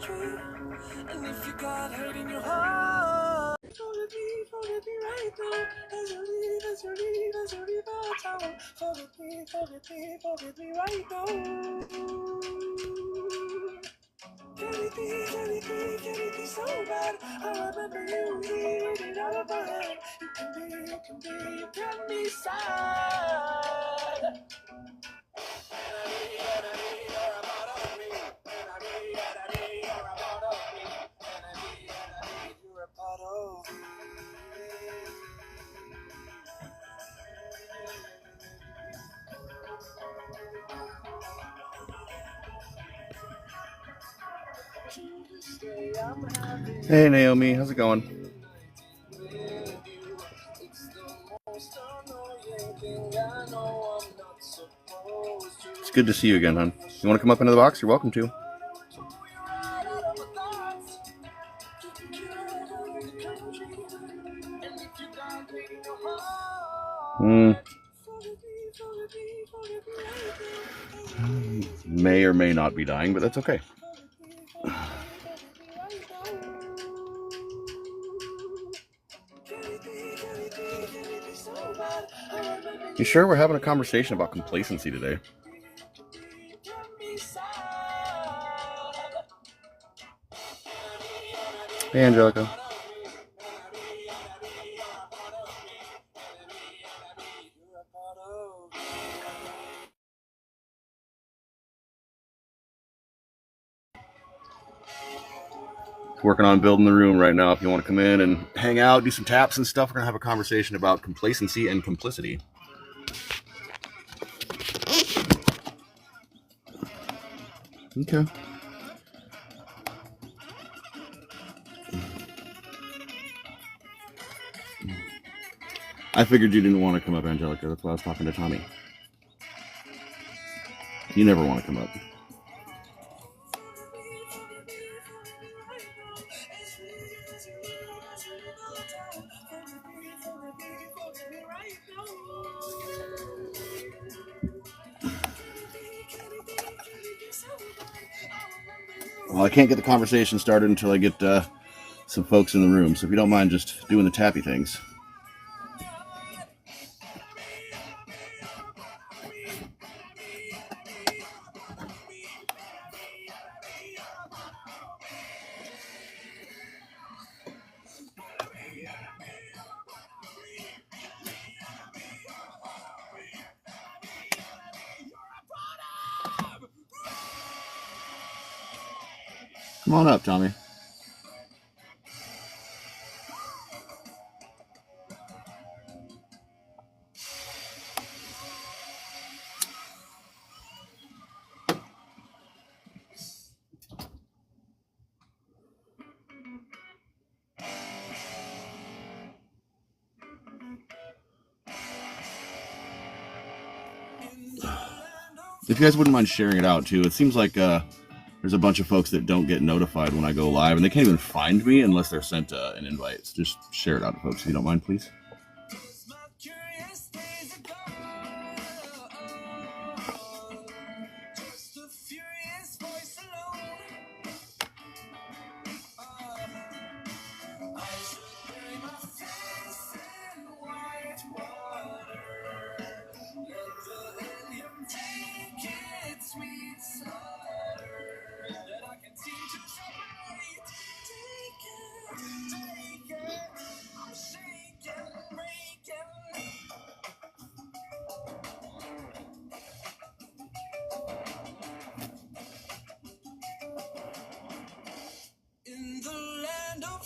And if you got hurt in your heart, forget me right now. As you leave, the tower. Forget me right now. Anything so bad. I remember you reading out of my head. You can be sad. Hey Naomi, how's it going? It's good to see you again, hon. You want to come up into the box? You're welcome to. May or may not be dying, but that's okay. You sure we're having a conversation about complacency today? Hey, Angelica. Working on building the room right now. If you want to come in and hang out, do some taps and stuff, we're going to have a conversation about complacency and complicity. Okay. I figured you didn't want to come up, Angelica. That's why I was talking to Tommy. You never want to come up. Well, I can't get the conversation started until I get some folks in the room. So if you don't mind just doing the tappy things. Come on up, Tommy. If you guys wouldn't mind sharing it out too, it seems like there's a bunch of folks that don't get notified when I go live, and they can't even find me unless they're sent an invite. So just share it out to folks if you don't mind, please.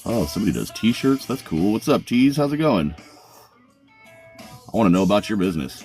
Oh, somebody does t-shirts? That's cool. What's up, Tees? How's it going? I want to know about your business.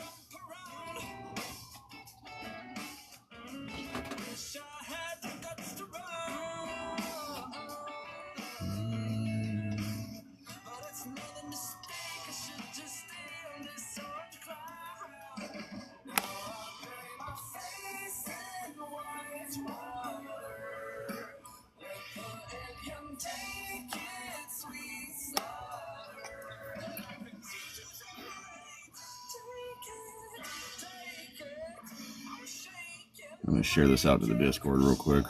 I'm going to share this out to the Discord real quick.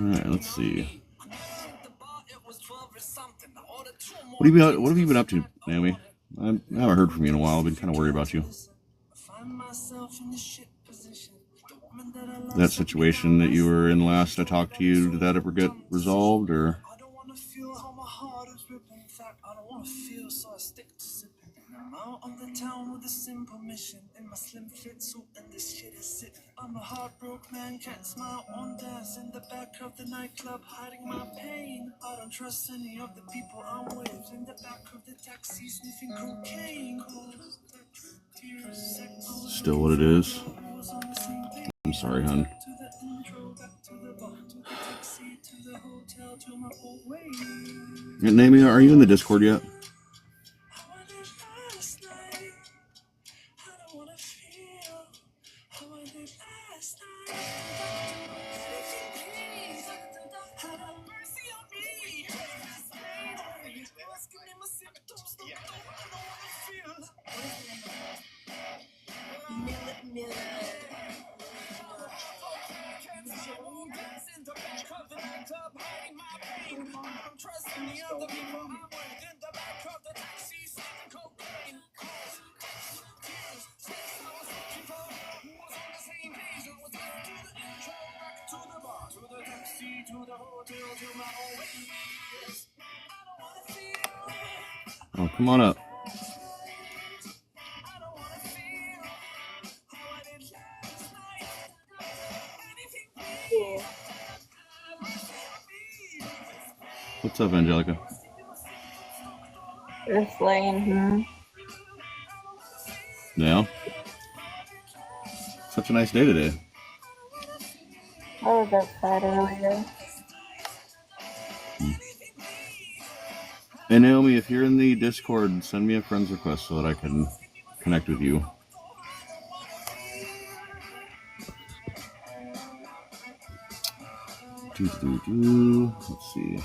Alright, let's see. What have you been up to, Naomi? I haven't heard from you in a while. I've been kind of worried about you. That situation that you were in last I talked to you, did that ever get resolved, or? I don't want to feel how my heart is ripping. In fact, I don't want to feel, so I stick to sipping. I'm out on the town with a simple mission. In my slim fit suit and this shit is sitting. I'm a heartbroken man, can't smile on dance. In the back of the nightclub, hiding my pain. I don't trust any of the people I'm with. In the back of the taxi, sniffing cocaine. Still what it is. I'm sorry, hon. Naomi, are you in the Discord yet? Oh, come on up. Yeah. What's up, Angelica? Just laying here. Yeah. Such a nice day today. I was outside earlier. Hey, Naomi, if you're in the Discord, send me a friend's request so that I can connect with you. Let's see.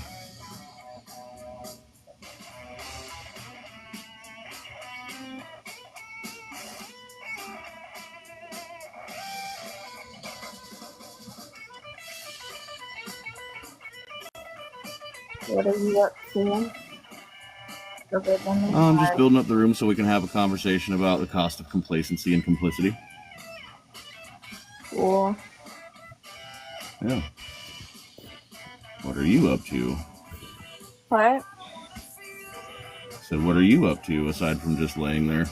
What are you up to? I'm just building up the room so we can have a conversation about the cost of complacency and complicity. Cool. Yeah. What are you up to? What? Said, what are you up to aside from just laying there?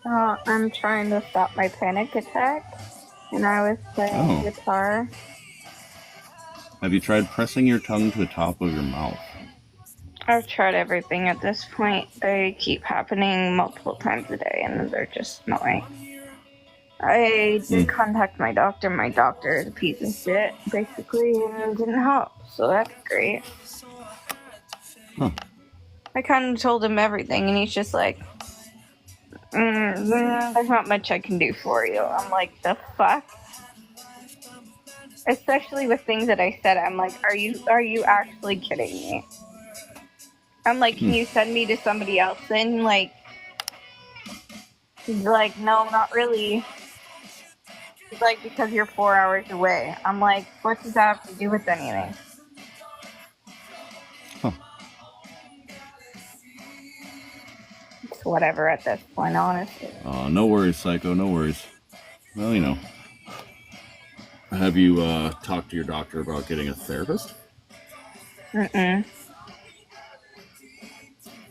I'm trying to stop my panic attack, and I was playing guitar. Have you tried pressing your tongue to the top of your mouth? I've tried everything at this point. They keep happening multiple times a day, and they're just annoying. I did contact my doctor. My doctor is a piece of shit, basically, and it didn't help. So that's great. Huh. I kind of told him everything, and he's just like, there's not much I can do for you. I'm like, the fuck? Especially with things that I said, I'm like, are you actually kidding me? I'm like, can you send me to somebody else then? Like, he's like, no, not really. He's like, because you're 4 hours away. I'm like, what does that have to do with anything? Huh. It's whatever at this point, honestly. No worries, Psycho, no worries. Well, you know. Have you talked to your doctor about getting a therapist?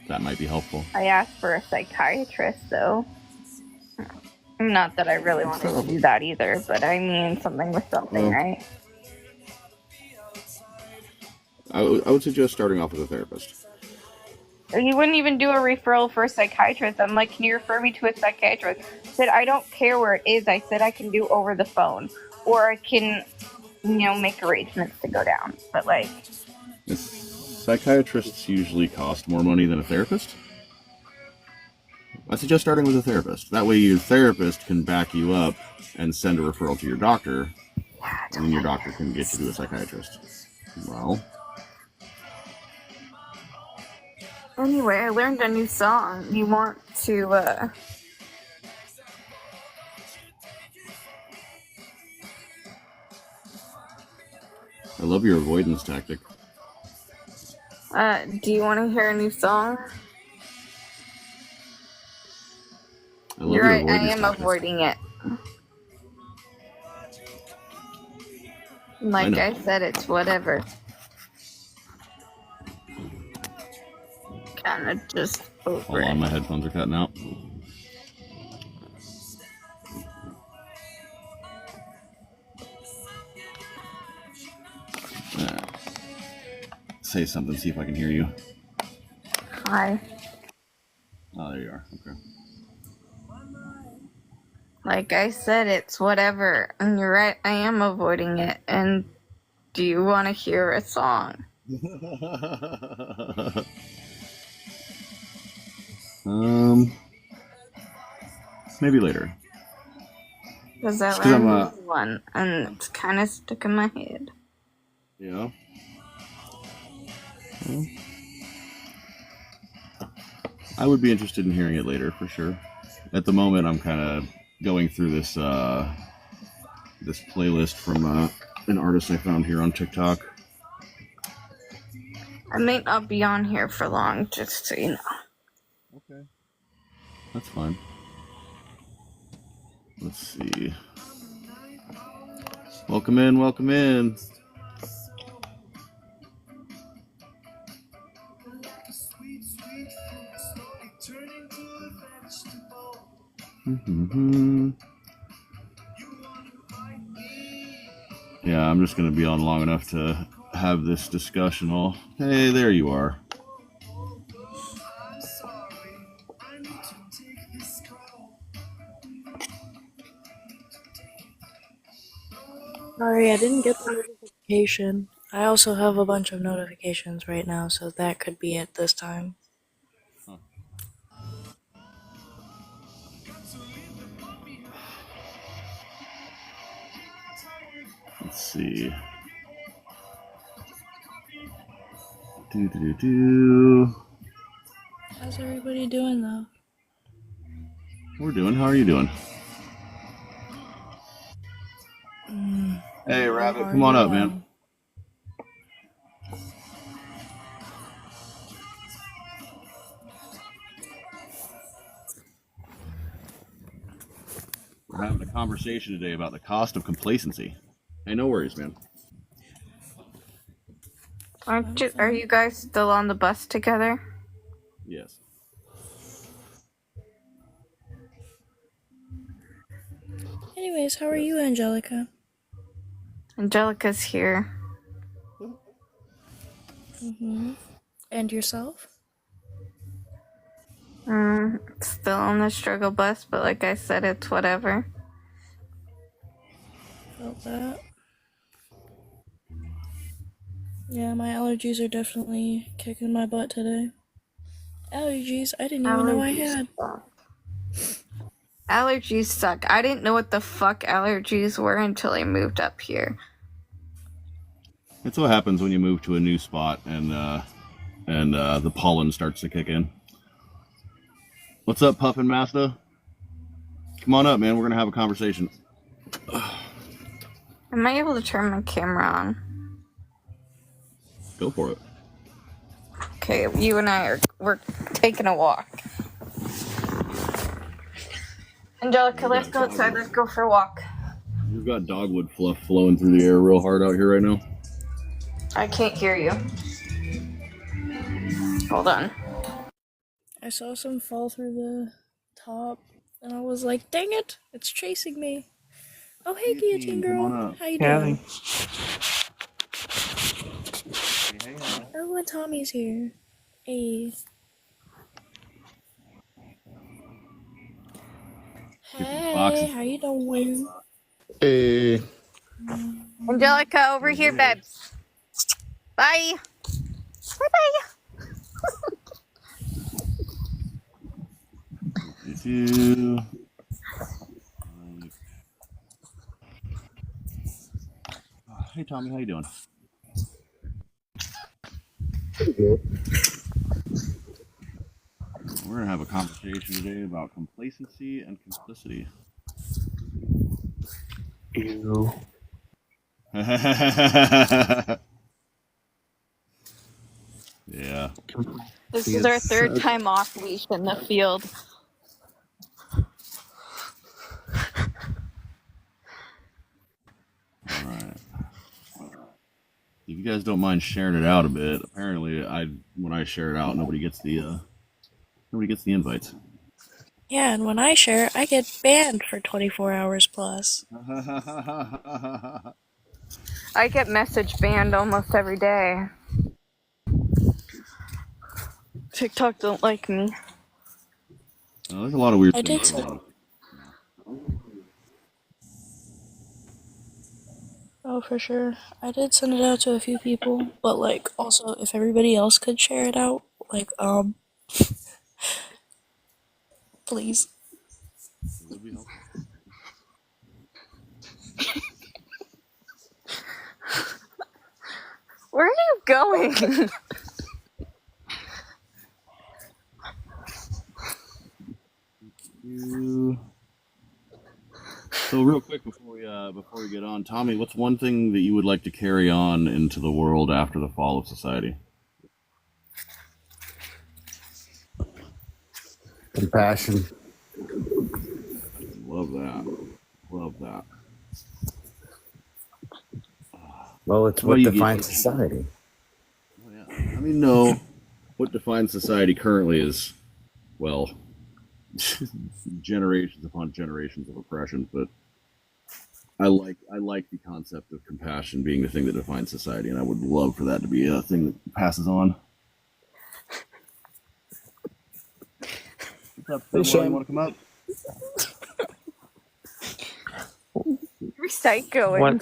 That might be helpful. I asked for a psychiatrist, though. Not that I really wanted to do that either, but I mean something with something, right? I would suggest starting off with a therapist. He wouldn't even do a referral for a psychiatrist. I'm like, can you refer me to a psychiatrist? I said, I don't care where it is. I said I can do over the phone. Or I can, make arrangements to go down. But, like... Psychiatrists usually cost more money than a therapist. I suggest starting with a therapist. That way your therapist can back you up and send a referral to your doctor. And then your doctor can get you to a psychiatrist. Well... Anyway, I learned a new song. You want to, I love your avoidance tactic. do you want to hear a new song? I love You're your right, I avoidance am tactic. avoiding it. Like I said, it's whatever. Kind of just over Hold on, my headphones are cutting out. Say something, see if I can hear you. Hi. Oh, there you are. Okay. Like I said, it's whatever. And you're right, I am avoiding it. And do you want to hear a song? Maybe later. Because I Just 'cause learned one, and it's kind of stuck in my head. Yeah. I would be interested in hearing it later for sure. At the moment, I'm kind of going through this this playlist from an artist I found here on TikTok. I may not be on here for long, just so you know. Okay. That's fine. Let's see. Welcome in, welcome in. Yeah, I'm just going to be on long enough to have this discussion all. Hey, there you are. Sorry, I didn't get the notification. I also have a bunch of notifications right now, so that could be it this time. Huh. Let's see. How's everybody doing, though? We're doing. How are you doing? Hey, Rabbit, come on up, man. We're having a conversation today about the cost of complacency. Hey, no worries, man. Are you guys still on the bus together? Yes. Anyways, how are you, Angelica? Angelica's here. And yourself? Still on the struggle bus, but like I said, it's whatever. Felt that. Yeah, my allergies are definitely kicking my butt today. Allergies? I didn't even know I had. Allergies suck. I didn't know what the fuck allergies were until I moved up here. It's what happens when you move to a new spot and the pollen starts to kick in. What's up, Puffin Master? Come on up, man. We're gonna have a conversation. Am I able to turn my camera on? Go for it. Okay, you and we're taking a walk. Angelica, let's go outside. Let's go for a walk. You've got dogwood fluff flowing through the air real hard out here right now. I can't hear you. Hold on. I saw some fall through the top, and I was like, dang it, it's chasing me. Oh, hey, Guillotine Girl. How you doing? Oh, and Tommy's here. Hey. Hey, how you doing? Hey. Angelica, over here, babes. Bye. Bye-bye. Hey, Tommy, how you doing? We're gonna have a conversation today about complacency and complicity. Ew. Yeah. This is our third time off leash in the field. All right. If you guys don't mind sharing it out a bit, apparently when I share it out, nobody gets the invites. Yeah, and when I share, I get banned for 24 hours plus. I get message banned almost every day. TikTok don't like me. There's a lot of weird I did things. some. Oh, for sure. I did send it out to a few people, but like also if everybody else could share it out, like please. It would be helpful. Where are you going? So real quick before we get on, Tommy, what's one thing that you would like to carry on into the world after the fall of society? Compassion. Love that. Love that. Well, it's what defines society. Oh, yeah. I mean, no. What defines society currently is, well, generations upon generations of oppression. But I like the concept of compassion being the thing that defines society, and I would love for that to be a thing that passes on. What's up, Sam? You want to come up? You're psychoing.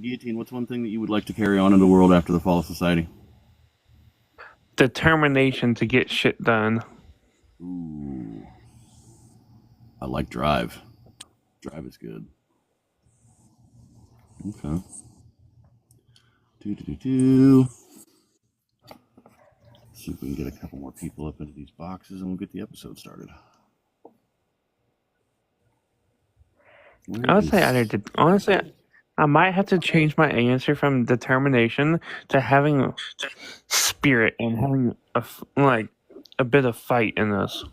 Guillotine, what's one thing that you would like to carry on in the world after the fall of society? Determination to get shit done. Ooh. I like Drive. Drive is good. Okay. See if we can get a couple more people up into these boxes and we'll get the episode started. Honestly, I might have to change my answer from determination to having spirit and having a bit of fight in us.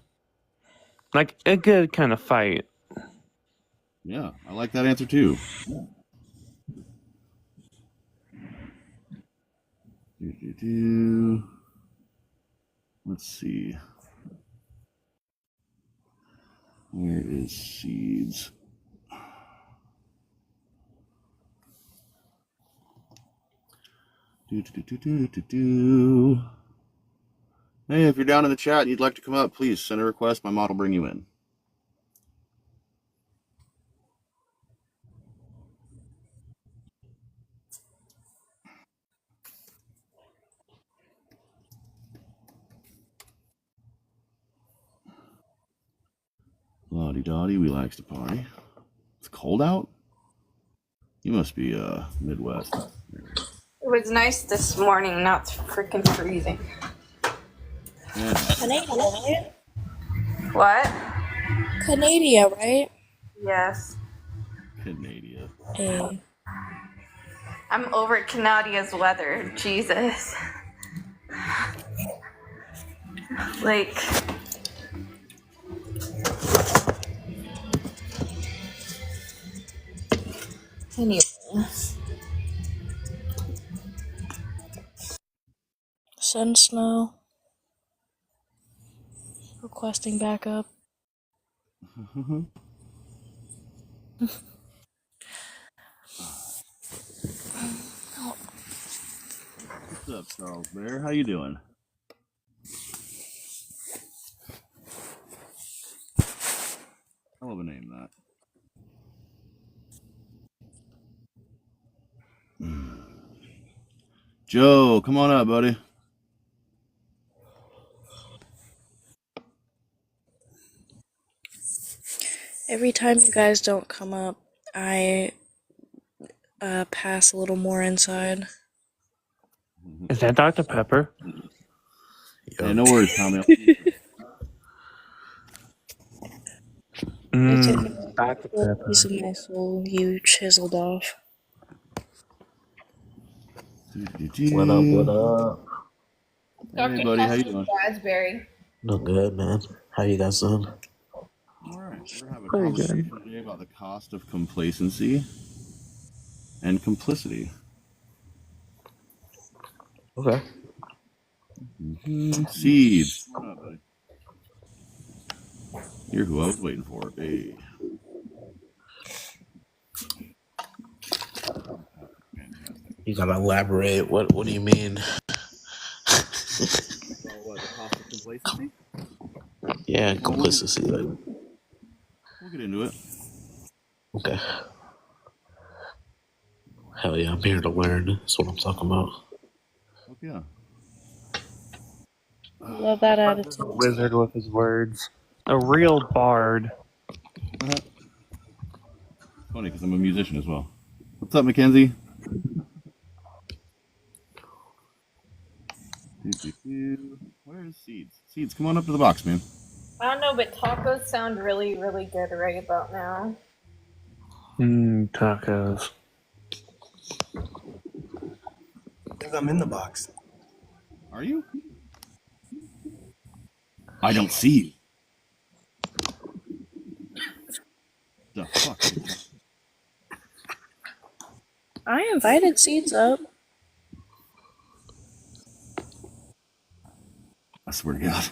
Like a good kind of fight. Yeah, I like that answer too. Let's see. Where is Seeds? Hey, if you're down in the chat and you'd like to come up, please send a request. My mod will bring you in. Lottie Dottie, we likes to party. It's cold out? You must be Midwest. It was nice this morning, now it's freaking freezing. Yeah. Canada, right? What? Canada, right? Yes. Canada. Hey. I'm over Canadia's weather. Jesus. Like... Anyway. Send snow. Requesting backup. What's up, Charles Bear? How you doing? Hell of a name, that. Joe, come on up, buddy. Every time you guys don't come up, I pass a little more inside. Is that Dr. Pepper? Yeah, no worries, Tommy. Dr. Pepper. Piece of my soul you chiseled off. What up? What up? Hey, buddy, how you doing? Raspberry. Look good, man. How you guys doing? All right, we're gonna have a Pretty conversation good. today about the cost of complacency and complicity. Okay. Seeds. What up, buddy? You're who I was waiting for. Hey. Fantastic. You gotta elaborate. What do you mean? Well, what, the cost of complacency? Yeah, complicity. We'll get into it. Okay. Hell yeah, I'm here to learn. That's what I'm talking about. Oh, yeah. Love that A attitude. wizard with his words. A real bard. Funny because I'm a musician as well. What's up, Mackenzie? Where's Seeds? Seeds, come on up to the box, man. I don't know, but tacos sound really, really good right about now. Tacos. I think I'm in the box. Are you? I don't see you. The fuck? I invited Seeds up. I swear to God.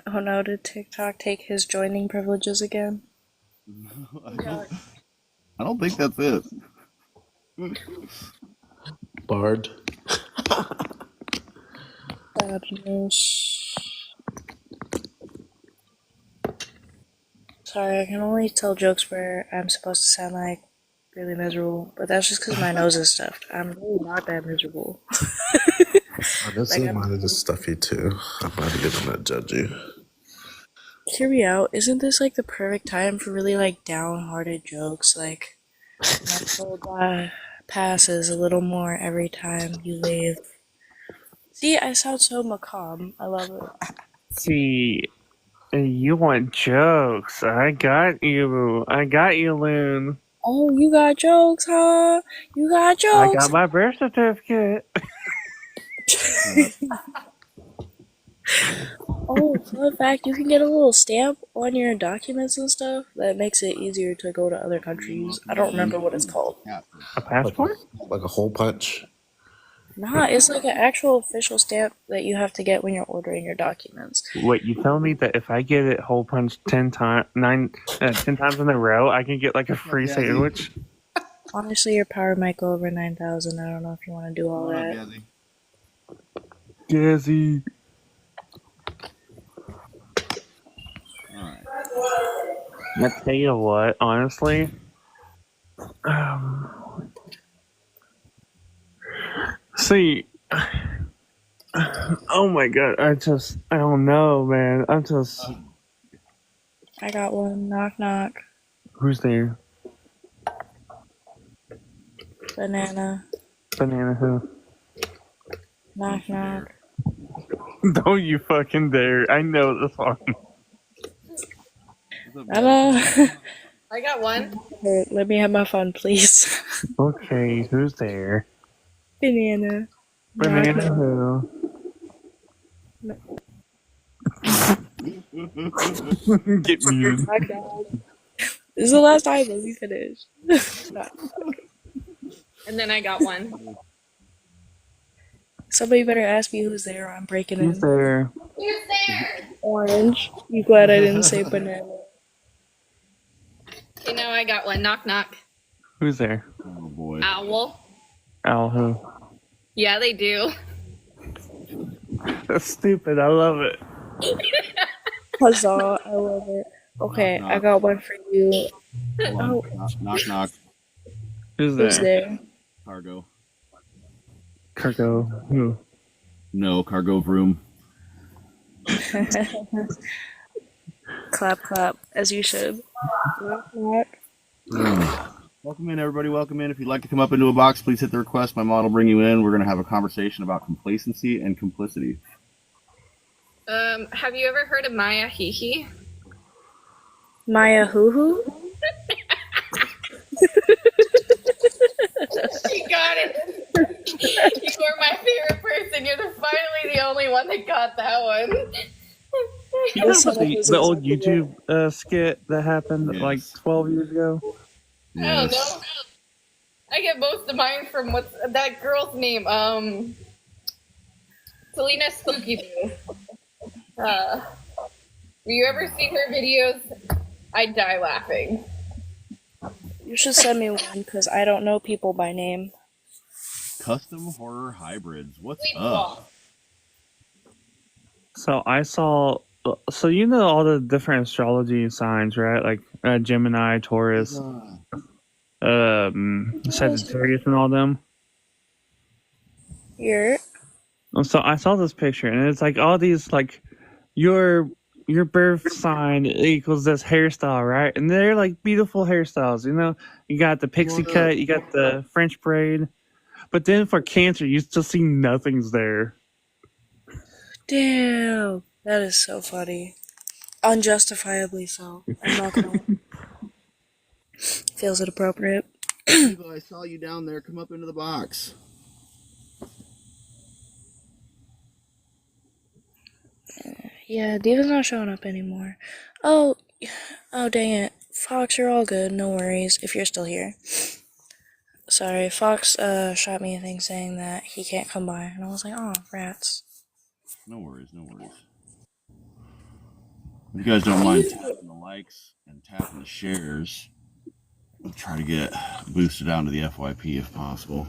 Oh no, did TikTok take his joining privileges again? I don't think that's it. Bard. Bad news. Sorry, I can only tell jokes where I'm supposed to sound like really miserable, but that's just because my nose is stuffed. I'm really not that miserable. Honestly, mine is stuffy too. I'm not even gonna judge you. Hear me out. Isn't this like the perfect time for really like downhearted jokes? Like, my cold passes a little more every time you leave. See, I sound so macabre. I love it. See, you want jokes. I got you. Loon. Oh, you got jokes, huh? You got jokes. I got my birth certificate. Oh, fun fact, you can get a little stamp on your documents and stuff that makes it easier to go to other countries. I don't remember what it's called. A passport? Like a hole punch? Nah, it's like an actual official stamp that you have to get when you're ordering your documents. Wait, you tell me that if I get it hole punched 10 times in a row, I can get like a free sandwich? Honestly, your power might go over 9,000. I don't know if you want to do all that. Gazzy. Alright. I tell you what, honestly, see, oh my god, I don't know, man. I got one. Knock, knock. Who's there? Banana. Banana who? Knock, knock. Don't you fucking dare. I know the song. Hello. I got one. Let me have my fun, please. Okay, who's there? Banana. Banana Knock, who? Get muted. knock, knock. This is the last time. Let me finish. And then I got one. Somebody better ask me who's there or I'm breaking Who's in. there? Who's there? Orange. You glad I didn't say banana? Okay, now I got one. Knock, knock. Who's there? Oh boy. Owl. Owl who? Yeah, they do. That's stupid. I love it. Huzzah. I love it. Okay, Knock, I got one for you. Hold on. Oh. Knock, knock. Who's Who's there? there? Cargo. Cargo who? No, cargo vroom. Clap, clap, as you should. Knock, knock. Welcome in, everybody. Welcome in. If you'd like to come up into a box, please hit the request. My mod will bring you in. We're going to have a conversation about complacency and complicity. Have you ever heard of Maya Hihi? Maya Hoo-Hoo? You got it. You are my favorite person. You're finally the only one that got that one. You know about the old YouTube skit that happened like 12 years ago? Yes. I don't know. I get most of mine from what's that girl's name? Selena Spooky Boo. Have you ever seen her videos? I die laughing. You should send me one because I don't know people by name. Custom horror hybrids. What's up? So I saw. So you know all the different astrology signs, right? Like Gemini, Taurus, Sagittarius, and all them. Yeah. So I saw this picture, and it's like all these like your birth sign equals this hairstyle, right? And they're like beautiful hairstyles. You know, you got the pixie cut, you got the French braid, but then for Cancer, you still see nothing's there. Damn, that is so funny. Unjustifiably so. I'm not gonna. Feels inappropriate. Eva, I saw you down there. Come up into the box. Yeah, Diva's not showing up anymore. Oh, dang it. Fox, you're all good. No worries if you're still here. Sorry, Fox shot me a thing saying that he can't come by, and I was like, oh, rats. No worries, no worries. If you guys don't mind tapping the likes and tapping the shares, I'll try to get boosted down to the FYP if possible.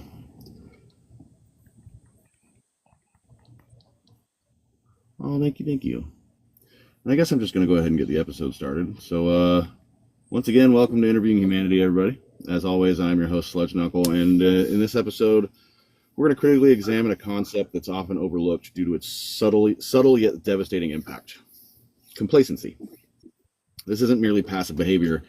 Oh, thank you. And I guess I'm just going to go ahead and get the episode started. So, once again, welcome to Interviewing Humanity, everybody. As always, I'm your host, Sludge Knuckle, and in this episode, we're going to critically examine a concept that's often overlooked due to its subtle yet devastating impact. Complacency. This isn't merely passive behavior.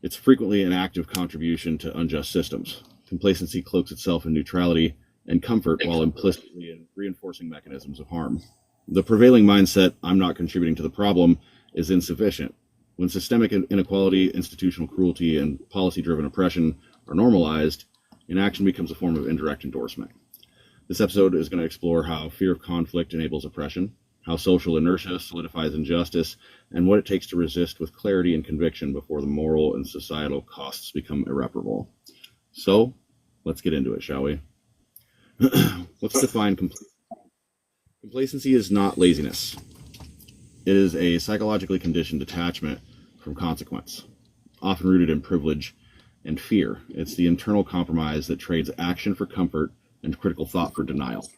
It's frequently an active contribution to unjust systems. Complacency cloaks itself in neutrality and comfort while implicitly reinforcing mechanisms of harm. The prevailing mindset, I'm not contributing to the problem, is insufficient. When systemic inequality, institutional cruelty, and policy-driven oppression are normalized, inaction becomes a form of indirect endorsement. This episode is going to explore how fear of conflict enables oppression, how social inertia solidifies injustice, and what it takes to resist with clarity and conviction before the moral and societal costs become irreparable. So, let's get into it, shall we? Let's define complacency. Complacency is not laziness. It is a psychologically conditioned detachment from consequence, often rooted in privilege and fear. It's the internal compromise that trades action for comfort and critical thought for denial.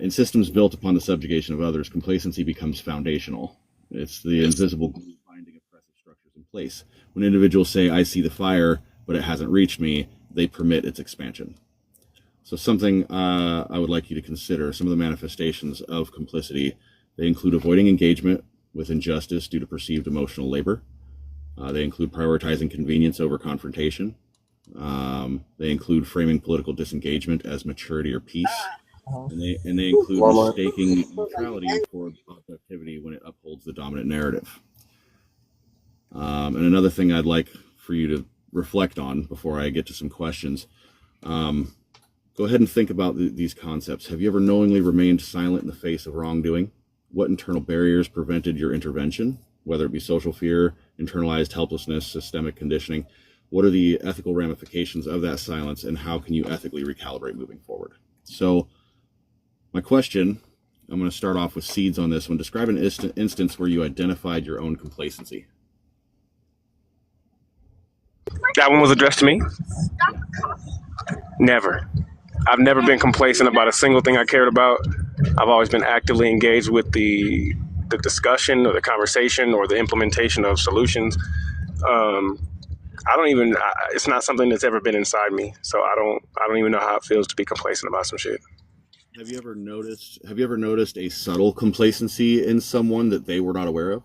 In systems built upon the subjugation of others, complacency becomes foundational. It's the invisible glue binding oppressive structures in place. When individuals say, I see the fire, but it hasn't reached me, they permit its expansion. So something I would like you to consider, some of the manifestations of complicity, they include avoiding engagement with injustice due to perceived emotional labor. They include prioritizing convenience over confrontation. They include framing political disengagement as maturity or peace. And they include mistaking neutrality for objectivity when it upholds the dominant narrative. And another thing I'd like for you to reflect on before I get to some questions, go ahead and think about these concepts. Have you ever knowingly remained silent in the face of wrongdoing? What internal barriers prevented your intervention, whether it be social fear, internalized helplessness, systemic conditioning? What are the ethical ramifications of that silence, and how can you ethically recalibrate moving forward? So my question, I'm going to start off with seeds on this one. Describe an instance where you identified your own complacency. That one was addressed to me? Never. I've never been complacent about a single thing I cared about. I've always been actively engaged with the discussion or the conversation or the implementation of solutions. It's not something that's ever been inside me. So I don't even know how it feels to be complacent about some shit. Have you ever noticed a subtle complacency in someone that they were not aware of?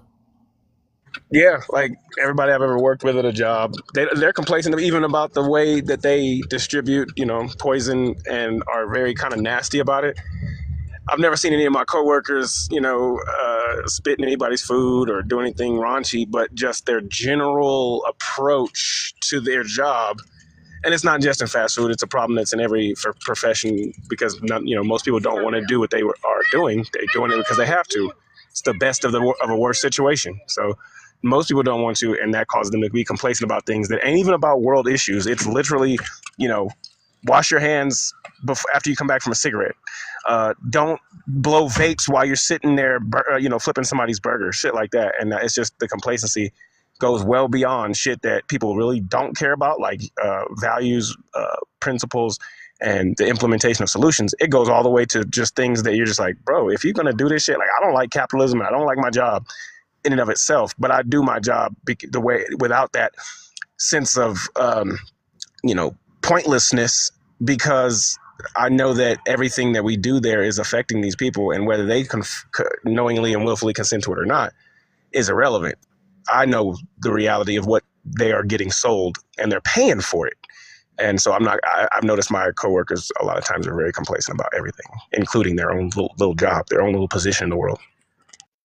Yeah, like everybody I've ever worked with at a job, they're complacent even about the way that they distribute, poison and are very kind of nasty about it. I've never seen any of my coworkers, spit in anybody's food or do anything raunchy, but just their general approach to their job. And it's not just in fast food; it's a problem that's in every profession because most people don't want to do what they are doing. They're doing it because they have to. It's the best of a worse situation. So most people don't want to, and that causes them to be complacent about things that ain't even about world issues. It's literally, you know, wash your hands after you come back from a cigarette. Don't blow vapes while you're sitting there, flipping somebody's burger, shit like that. And it's just the complacency goes well beyond shit that people really don't care about, like values, principles, and the implementation of solutions. It goes all the way to just things that you're just like, bro, if you're going to do this shit, like I don't like capitalism, I don't like my job in and of itself, but I do my job the way without that sense of, pointlessness because I know that everything that we do there is affecting these people, and whether they knowingly and willfully consent to it or not is irrelevant. I know the reality of what they are getting sold, and they're paying for it. And so I've noticed my coworkers a lot of times are very complacent about everything, including their own little job, their own little position in the world.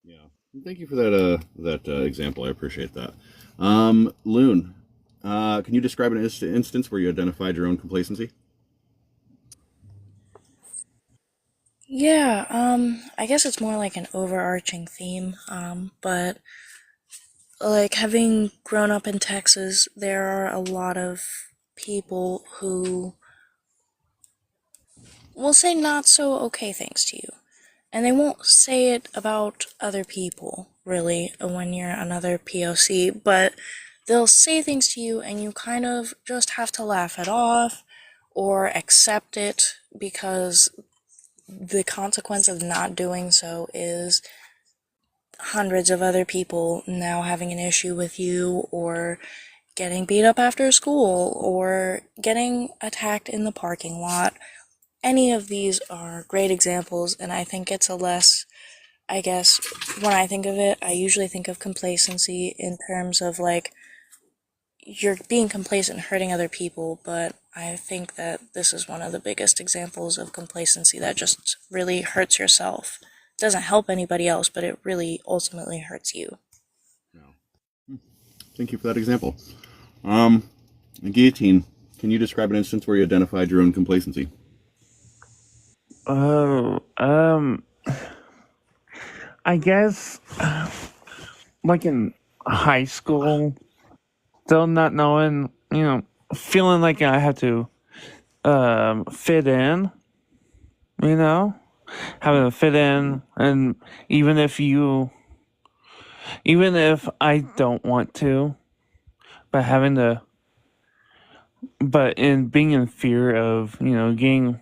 Yeah. Thank you for that example. I appreciate that. Loon, can you describe an instance where you identified your own complacency? Yeah, I guess it's more like an overarching theme, but like having grown up in Texas, there are a lot of people who will say not so okay things to you. And they won't say it about other people, really, when you're another POC, but they'll say things to you and you kind of just have to laugh it off or accept it because the consequence of not doing so is hundreds of other people now having an issue with you or getting beat up after school or getting attacked in the parking lot. Any of these are great examples, and I think it's I guess, when I think of it, I usually think of complacency in terms of like, you're being complacent and hurting other people, but I think that this is one of the biggest examples of complacency that just really hurts yourself. It doesn't help anybody else, but it really ultimately hurts you. Thank you for that example. Guillotine, can you describe an instance where you identified your own complacency? Oh, I guess, like in high school, still not knowing, feeling like I have to, fit in, having to fit in, and even if I don't want to, but in being in fear of, getting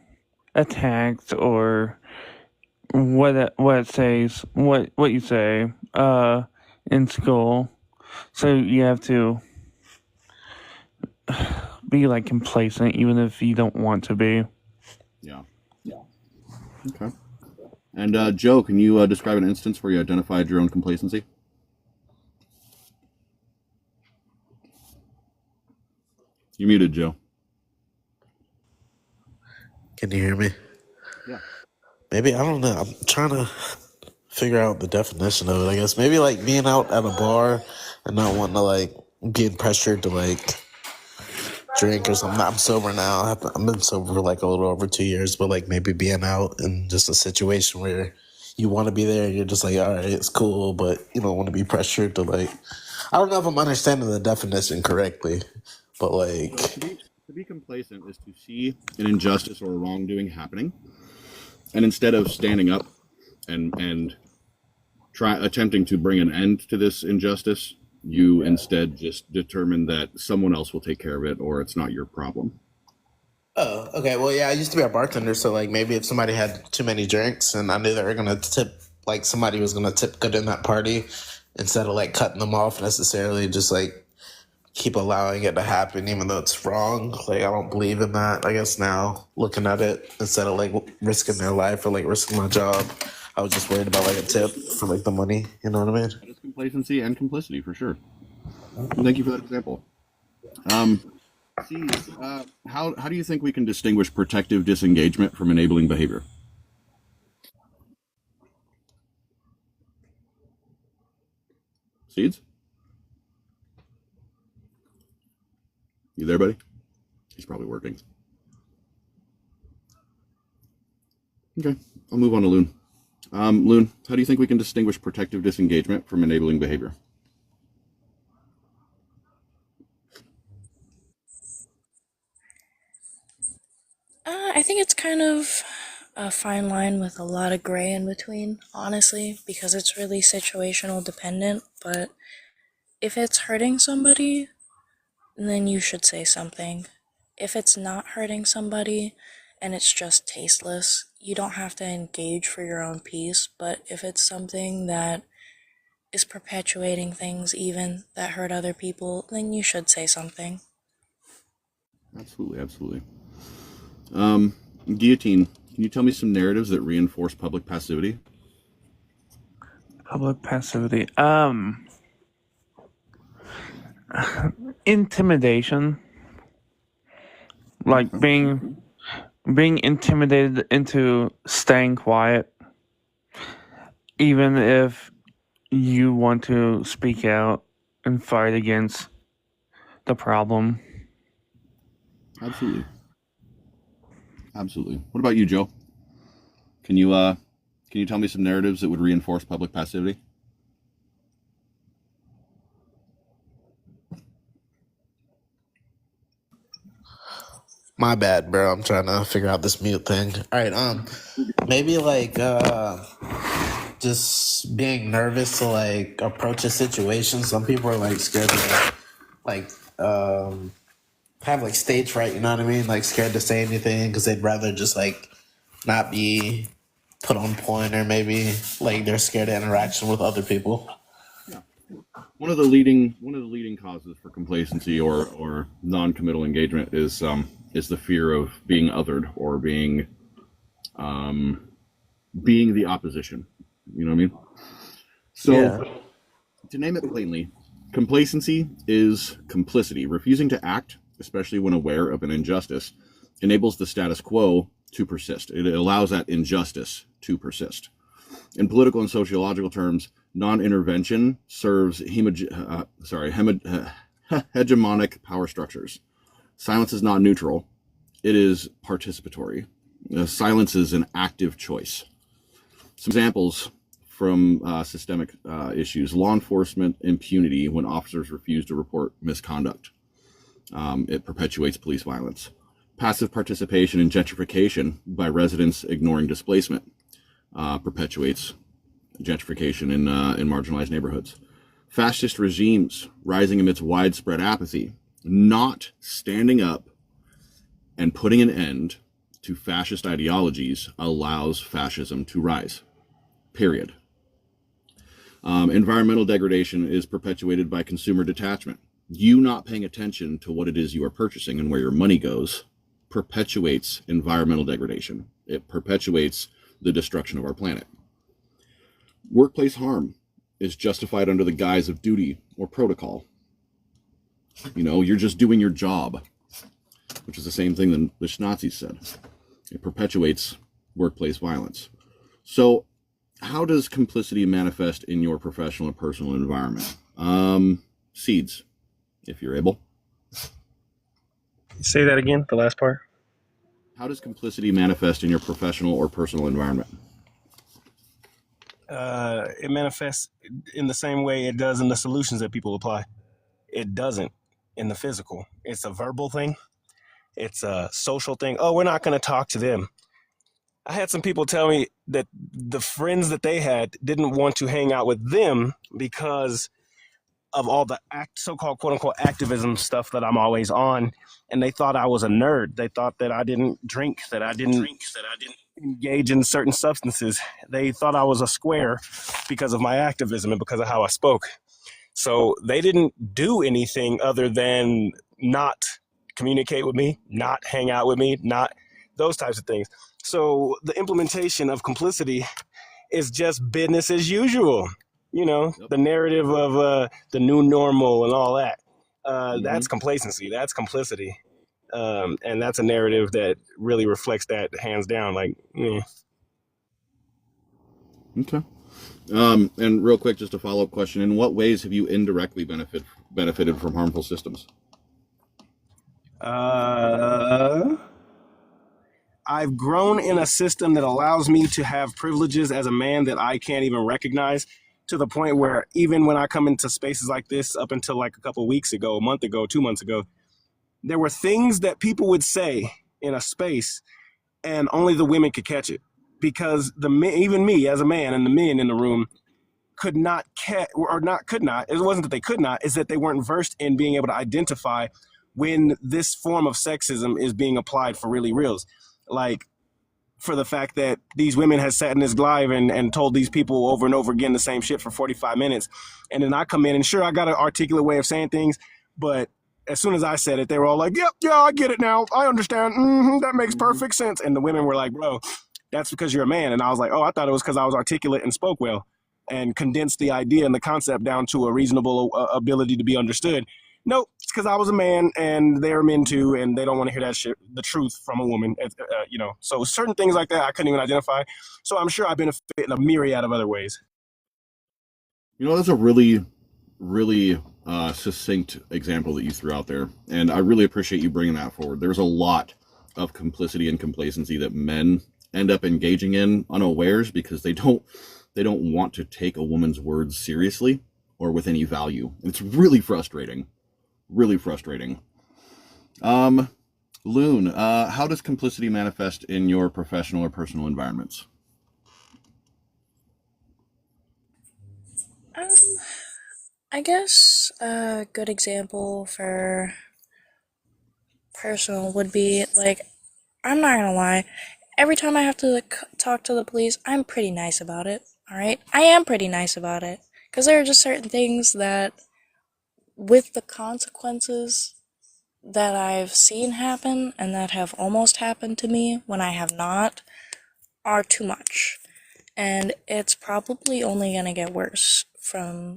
attacked or what you say in school, so you have to be like complacent even if you don't want to be. Yeah. Okay. And Joe, can you describe an instance where you identified your own complacency? You're muted, Joe. Can you hear me? Yeah. Maybe, I don't know. I'm trying to figure out the definition of it, I guess. Maybe like being out at a bar and not wanting to like being pressured to like drink or something. I'm sober now. I've been sober for like a little over 2 years, but like maybe being out in just a situation where you want to be there and you're just like, all right, it's cool, but you don't want to be pressured to like, I don't know if I'm understanding the definition correctly, but like... To be complacent is to see an injustice or a wrongdoing happening, and instead of standing up and attempting to bring an end to this injustice, you instead just determine that someone else will take care of it, or it's not your problem. Oh, okay. Well, yeah, I used to be a bartender, so like maybe if somebody had too many drinks and I knew they were gonna tip, like somebody was gonna tip good in that party, instead of like cutting them off necessarily, just like keep allowing it to happen even though it's wrong. Like I don't believe in that. I guess now looking at it, instead of like risking their life or like risking my job, I was just worried about like a tip for like the money. You know what I mean? complacency and complicity for sure. Thank you for that example. Seeds, how do you think we can distinguish protective disengagement from enabling behavior? Seeds? You there, buddy? He's probably working. Okay, I'll move on to Loon. Loon, how do you think we can distinguish protective disengagement from enabling behavior? I think it's kind of a fine line with a lot of gray in between, honestly, because it's really situational dependent. But if it's hurting somebody, then you should say something. If it's not hurting somebody and it's just tasteless, you don't have to engage for your own peace. But if it's something that is perpetuating things even that hurt other people, then you should say something. Absolutely, absolutely. Guillotine, can you tell me some narratives that reinforce public passivity? Public passivity. Intimidation. Like being intimidated into staying quiet, even if you want to speak out and fight against the problem. Absolutely. Absolutely. What about you, Joe? Can you tell me some narratives that would reinforce public passivity? My bad, bro. I'm trying to figure out this mute thing. All right, maybe like just being nervous to like approach a situation. Some people are like scared to like have like stage fright, you know what I mean? Like scared to say anything because they'd rather just like not be put on point, or maybe like they're scared of interaction with other people. One of the leading causes for complacency or non-committal engagement is the fear of being othered or being the opposition. You know what I mean? So, to name it plainly, complacency is complicity. Refusing to act, especially when aware of an injustice, enables the status quo to persist. It allows that injustice to persist. In political and sociological terms, non-intervention serves hegemonic power structures. Silence is not neutral. It is participatory. Silence is an active choice. Some examples from systemic issues: law enforcement impunity when officers refuse to report misconduct. It perpetuates police violence. Passive participation in gentrification by residents ignoring displacement perpetuates gentrification in marginalized neighborhoods. Fascist regimes rising amidst widespread apathy. Not standing up and putting an end to fascist ideologies allows fascism to rise. Period. Environmental degradation is perpetuated by consumer detachment. You not paying attention to what it is you are purchasing and where your money goes perpetuates environmental degradation. It perpetuates the destruction of our planet. Workplace harm is justified under the guise of duty or protocol. You know, you're just doing your job, which is the same thing that the Nazis said. It perpetuates workplace violence. So how does complicity manifest in your professional or personal environment? Seeds, if you're able. Say that again, the last part. How does complicity manifest in your professional or personal environment? It manifests in the same way it does in the solutions that people apply. It doesn't in the physical. It's a verbal thing. It's a social thing. Oh, we're not going to talk to them. I had some people tell me that the friends that they had didn't want to hang out with them because of all the so-called quote-unquote activism stuff that I'm always on, and they thought I was a nerd. They thought that I didn't drink, that I didn't engage in certain substances. They thought I was a square because of my activism and because of how I spoke. So they didn't do anything other than not communicate with me, not hang out with me, not those types of things. So the implementation of complicity is just business as usual. You know, Yep. the narrative of the new normal and all that. Mm-hmm. That's complacency. That's complicity. And that's a narrative that really reflects that hands down. Like, Okay. And real quick, just a follow-up question: in what ways have you indirectly benefited from harmful systems? I've grown in a system that allows me to have privileges as a man that I can't even recognize, to the point where even when I come into spaces like this, up until like a couple of weeks ago, a month ago, 2 months ago, there were things that people would say in a space and only the women could catch it, because the men, even me as a man and the men in the room could not catch, or not could not, it wasn't that they could not, is that they weren't versed in being able to identify when this form of sexism is being applied for really reals. Like, for the fact that these women has sat in this live and told these people over and over again the same shit for 45 minutes. And then I come in, and sure, I got an articulate way of saying things, but as soon as I said it, they were all like, yep, yeah, I get it now. I understand. That makes Mm-hmm. perfect sense. And the women were like, bro, that's because you're a man. And I was like, oh, I thought it was because I was articulate and spoke well and condensed the idea and the concept down to a reasonable ability to be understood. Nope, it's because I was a man and they're men too, and they don't want to hear that shit, the truth from a woman. So certain things like that I couldn't even identify. So I'm sure I benefit in a myriad of other ways. You know, that's a really, really succinct example that you threw out there, and I really appreciate you bringing that forward. There's a lot of complicity and complacency that men end up engaging in unawares because they don't want to take a woman's words seriously or with any value. It's really frustrating. Really frustrating. Loon, how does complicity manifest in your professional or personal environments? Um, I guess a good example for personal would be like, I'm not gonna lie, every time I have to like, talk to the police, I'm pretty nice about it. Alright? I am pretty nice about it. Because there are just certain things that, with the consequences that I've seen happen and that have almost happened to me when I have not, are too much. And it's probably only gonna get worse from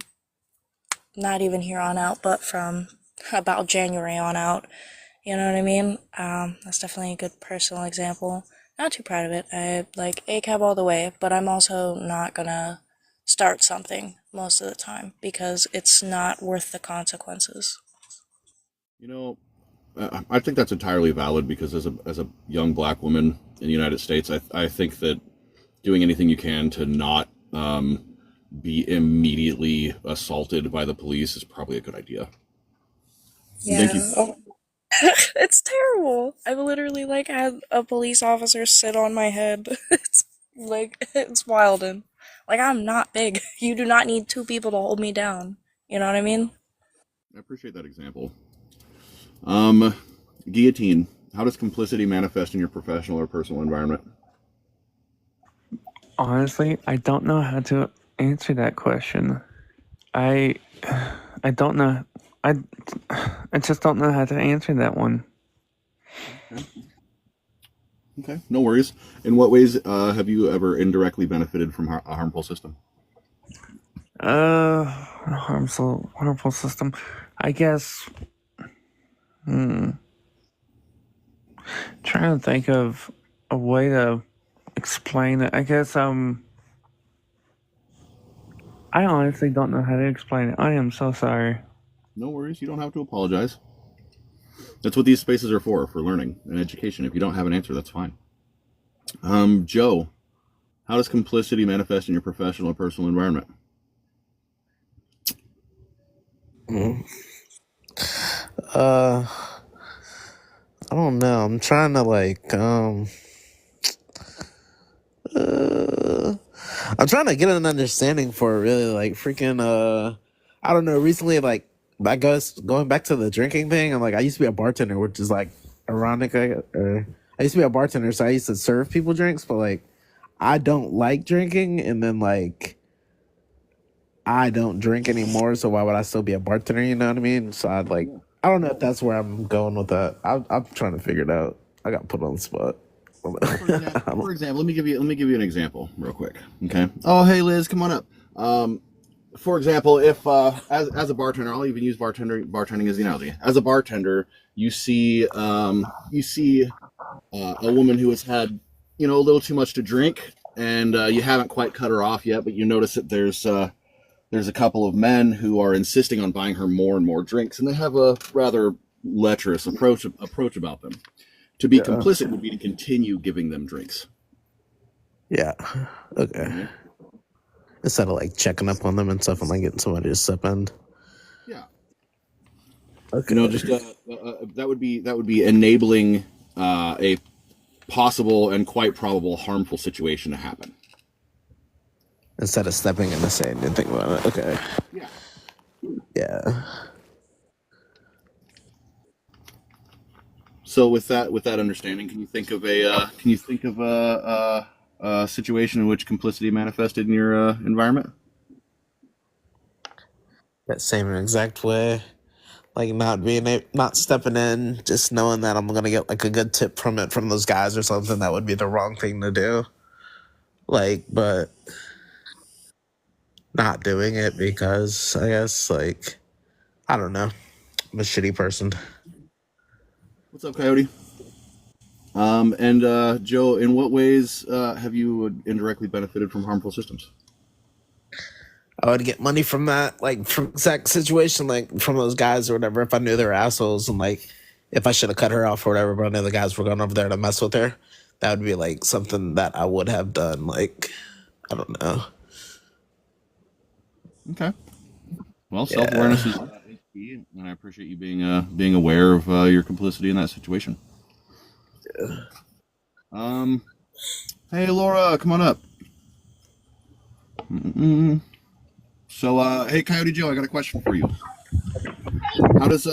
not even here on out, but from about January on out. You know what I mean? That's definitely a good personal example. Not too proud of it. I like ACAB all the way, but I'm also not gonna start something most of the time because it's not worth the consequences. You know, I think that's entirely valid because as a young black woman in the United States, I think that doing anything you can to not be immediately assaulted by the police is probably a good idea. Thank you. Yeah. Oh. It's terrible. I've literally like had a police officer sit on my head. It's like it's wild and like I'm not big. You do not need two people to hold me down. You know what I mean? I appreciate that example. Um, Guillotine, how does complicity manifest in your professional or personal environment? Honestly, I don't know how to answer that question. I I don't know. I I just don't know how to answer that one. Okay. Okay, no worries. In what ways have you ever indirectly benefited from a harmful system? Harmful system. I guess. Trying to think of a way to explain it. I guess I honestly don't know how to explain it. I am so sorry. No worries. You don't have to apologize. That's what these spaces are for learning and education. If you don't have an answer, that's fine. Joe, how does complicity manifest in your professional or personal environment? Mhm. Uh, I don't know. I'm trying to like uh, I'm trying to get an understanding for really like freaking I don't know. Recently, like I guess going back to the drinking thing, I'm like I used to be a bartender, which is like ironic. I used to be a bartender, so I used to serve people drinks, but like I don't like drinking, and then like I don't drink anymore, so why would I still be a bartender? You know what I mean? So I'd like, Yeah. I don't know if that's where I'm going with that. I'm trying to figure it out. I got put on the spot. Well, for example, let me give you an example real quick. Okay. Oh, hey Liz, come on up. for example, if as a bartender, I'll even use bartending as the analogy. As a bartender, you see a woman who has had a little too much to drink, and you haven't quite cut her off yet, but you notice that there's a couple of men who are insisting on buying her more and more drinks, and they have a rather lecherous approach about them. To be Yeah. complicit would be to continue giving them drinks. Yeah. Okay. Right? Instead of like checking up on them and stuff and like getting somebody to step in. Yeah. Okay. Just that would be enabling a possible and quite probable harmful situation to happen. Instead of stepping in and saying anything about it. Okay. Yeah. Yeah. So with that understanding, can you think of a situation in which complicity manifested in your environment? That same exact way. Like not stepping in, just knowing that I'm gonna get like a good tip from it from those guys or something. That would be the wrong thing to do. Like, but not doing it because I guess like I don't know. I'm a shitty person. What's up, Coyote? And Joe, in what ways have you indirectly benefited from harmful systems? I would get money from that, like from exact situation, like from those guys or whatever. If I knew they were assholes and like if I should have cut her off or whatever, but I knew the guys were going over there to mess with her, that would be like something that I would have done. Like, I don't know. Okay. Well, self-awareness is key, and I appreciate you being aware of your complicity in that situation. Hey, Laura, come on up. Mm-mm. So, hey, Coyote Joe, I got a question for you. How does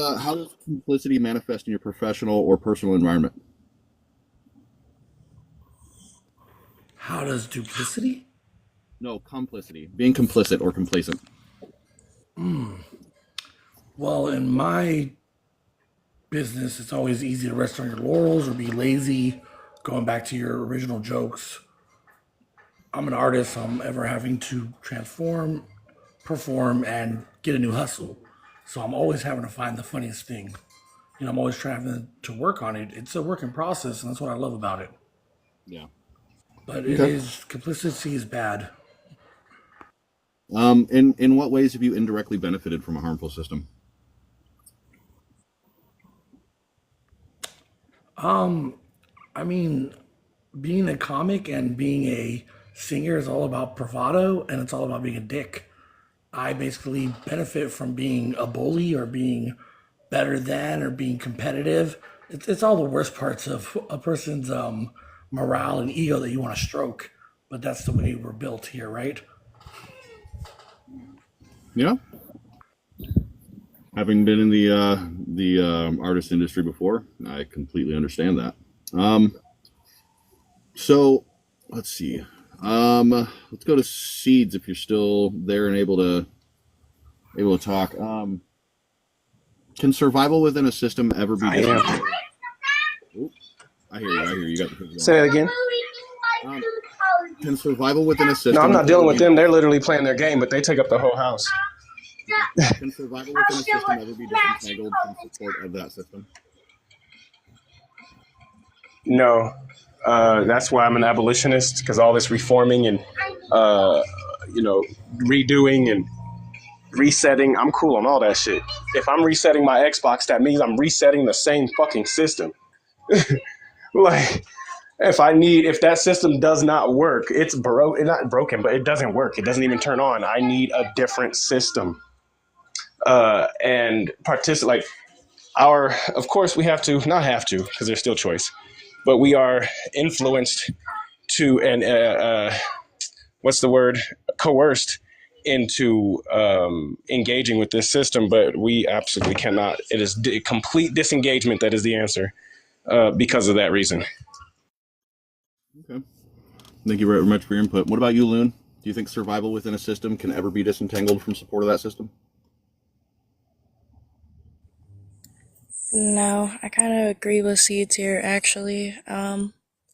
complicity manifest in your professional or personal environment? How does duplicity? No, complicity. Being complicit or complacent. Well, in my business, it's always easy to rest on your laurels or be lazy. Going back to your original jokes, I'm an artist. So I'm ever having to transform, perform, and get a new hustle. So I'm always having to find the funniest thing. I'm always trying to work on it. It's a work in process, and that's what I love about it. Yeah. But it Okay. is complicity is bad. In what ways have you indirectly benefited from a harmful system? I mean, being a comic and being a singer is all about bravado, and it's all about being a dick. I basically benefit from being a bully or being better than or being competitive. It's all the worst parts of a person's morale and ego that you want to stroke. But that's the way we're built here, right? Yeah. Having been in the artist industry before, I completely understand that. So let's see. Let's go to Seeds if you're still there and able to talk. Can survival within a system ever be I am. Oop, I hear you. I hear you. You got the kids going. Say it again. Can survival within a No, I'm system not dealing ever with be them. They're literally playing their game, but they take up the whole house. can survival within a system ever be disentangled from support of that system? No, that's why I'm an abolitionist, because all this reforming and uh, redoing and resetting, I'm cool on all that shit. If I'm resetting my Xbox, that means I'm resetting the same fucking system. Like, if that system does not work, it's not broken, but it doesn't work. It doesn't even turn on. I need a different system. And participate. Like of course, we have to not have to because there's still choice, but we are influenced to and what's the word, coerced into engaging with this system, but we absolutely cannot. It is complete disengagement that is the answer because of that reason. Okay. Thank you very much for your input. What about you, Loon? Do you think survival within a system can ever be disentangled from support of that system? No, I kind of agree with Seeds here, actually.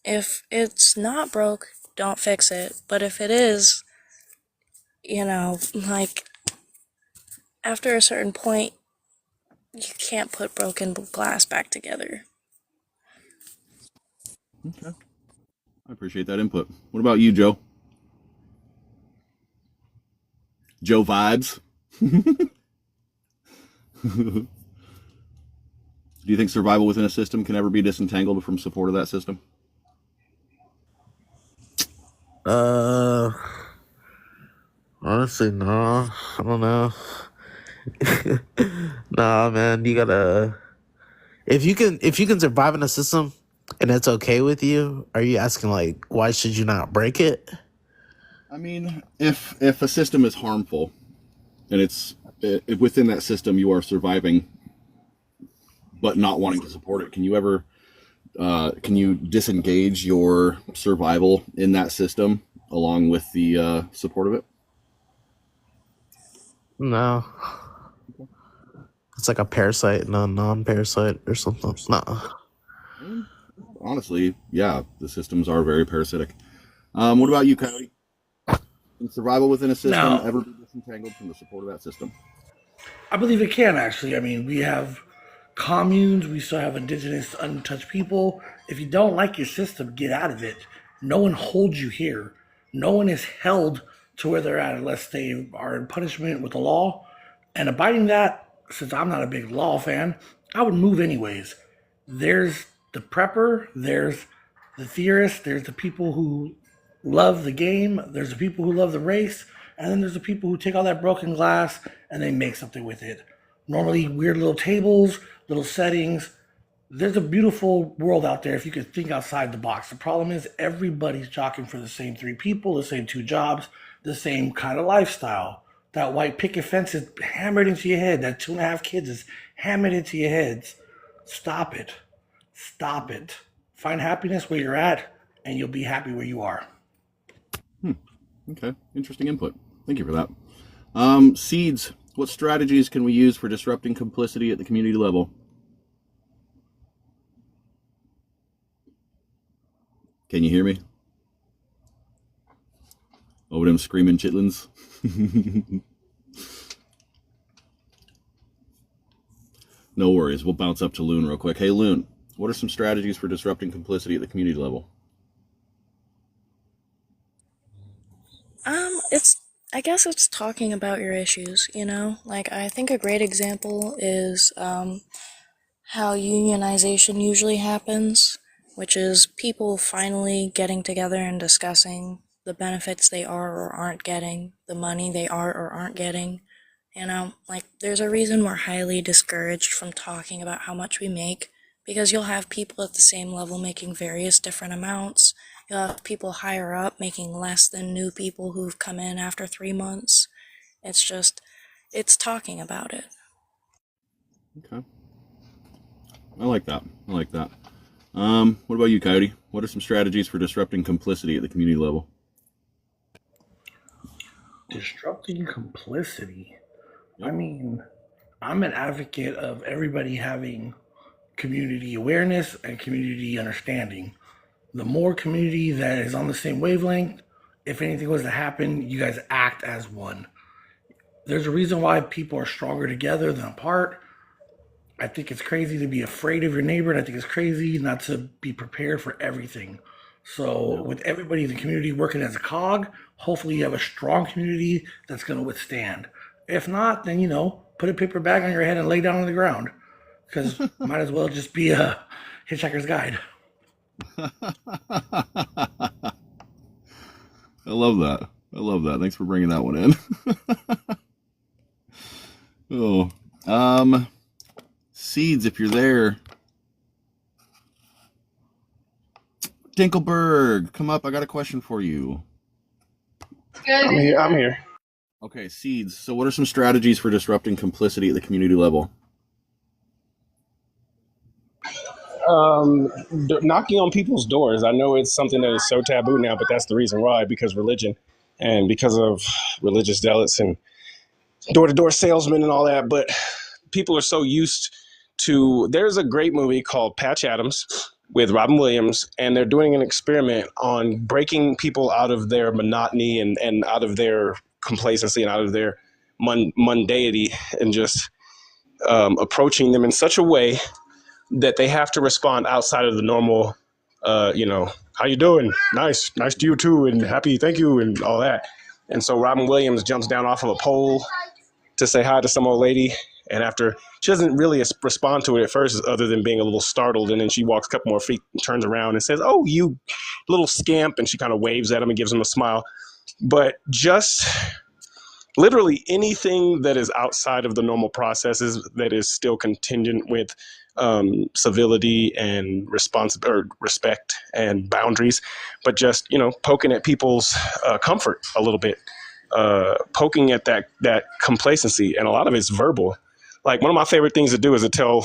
If it's not broke, don't fix it. But if it is, like, after a certain point, you can't put broken glass back together. Okay. I appreciate that input. What about you, Joe? Joe vibes? Do you think survival within a system can ever be disentangled from support of that system? Honestly, no. I don't know. Nah, man, you gotta. If you can survive in a system and it's okay with you, are you asking like why should you not break it? I mean, if a system is harmful and if within that system you are surviving but not wanting to support it, can you disengage your survival in that system along with the support of it? No, it's like a parasite, no non-parasite or something. Nah. I mean, honestly, yeah, the systems are very parasitic. What about you, Coyote? Can survival within a system Now, ever be disentangled from the support of that system? I believe it can actually. I mean, we have communes, we still have indigenous, untouched people. If you don't like your system, get out of it. No one holds you here. No one is held to where they're at unless they are in punishment with the law. And abiding that, since I'm not a big law fan, I would move anyways. There's the prepper, there's the theorist, there's the people who love the game, there's the people who love the race, and then there's the people who take all that broken glass and they make something with it. Normally, weird little tables, little settings. There's a beautiful world out there if you could think outside the box. The problem is everybody's jockeying for the same three people, the same two jobs, the same kind of lifestyle. That white picket fence is hammered into your head. That 2.5 kids is hammered into your heads. Stop it. Stop it. Find happiness where you're at, and you'll be happy where you are. Okay, interesting input. Thank you for that. Seeds. What strategies can we use for disrupting complicity at the community level? Can you hear me? Over them screaming chitlins. No worries. We'll bounce up to Loon real quick. Hey, Loon, what are some strategies for disrupting complicity at the community level? I guess it's talking about your issues, you know? Like, I think a great example is, how unionization usually happens, which is people finally getting together and discussing the benefits they are or aren't getting, the money they are or aren't getting. You know, like, there's a reason we're highly discouraged from talking about how much we make, because you'll have people at the same level making various different amounts. You'll have people higher up making less than new people who've come in after 3 months. It's talking about it. Okay. I like that. I like that. What about you, Coyote? What are some strategies for disrupting complicity at the community level? Disrupting complicity. I Yep. mean, I'm an advocate of everybody having community awareness and community understanding. The more community that is on the same wavelength, if anything was to happen, you guys act as one. There's a reason why people are stronger together than apart. I think it's crazy to be afraid of your neighbor, and I think it's crazy not to be prepared for everything. So, Yeah. with everybody in the community working as a cog, hopefully you have a strong community that's going to withstand. If not, then put a paper bag on your head and lay down on the ground, because might as well just be a Hitchhiker's Guide. I love that. I love that. Thanks for bringing that one in. Oh, Seeds, if you're there. Dinkelberg, come up. I got a question for you. I'm here. I'm here. Okay, Seeds. So, what are some strategies for disrupting complicity at the community level? Knocking on people's doors. I know it's something that is so taboo now, but that's the reason why, because religion and because of religious zealots and door to door salesmen and all that. But people are so used to. There's a great movie called Patch Adams with Robin Williams, and they're doing an experiment on breaking people out of their monotony and out of their complacency and out of their mundanity and just approaching them in such a way that they have to respond outside of the normal, how you doing? Nice to you too, and happy, thank you, and all that. And so Robin Williams jumps down off of a pole to say hi to some old lady, and after she doesn't really respond to it at first, other than being a little startled, and then she walks a couple more feet, and turns around, and says, "Oh, you little scamp," and she kind of waves at him and gives him a smile. But just literally anything that is outside of the normal processes that is still contingent with civility and respect and boundaries, but just poking at people's comfort a little bit, poking at that complacency, and a lot of it's verbal. Like one of my favorite things to do is to tell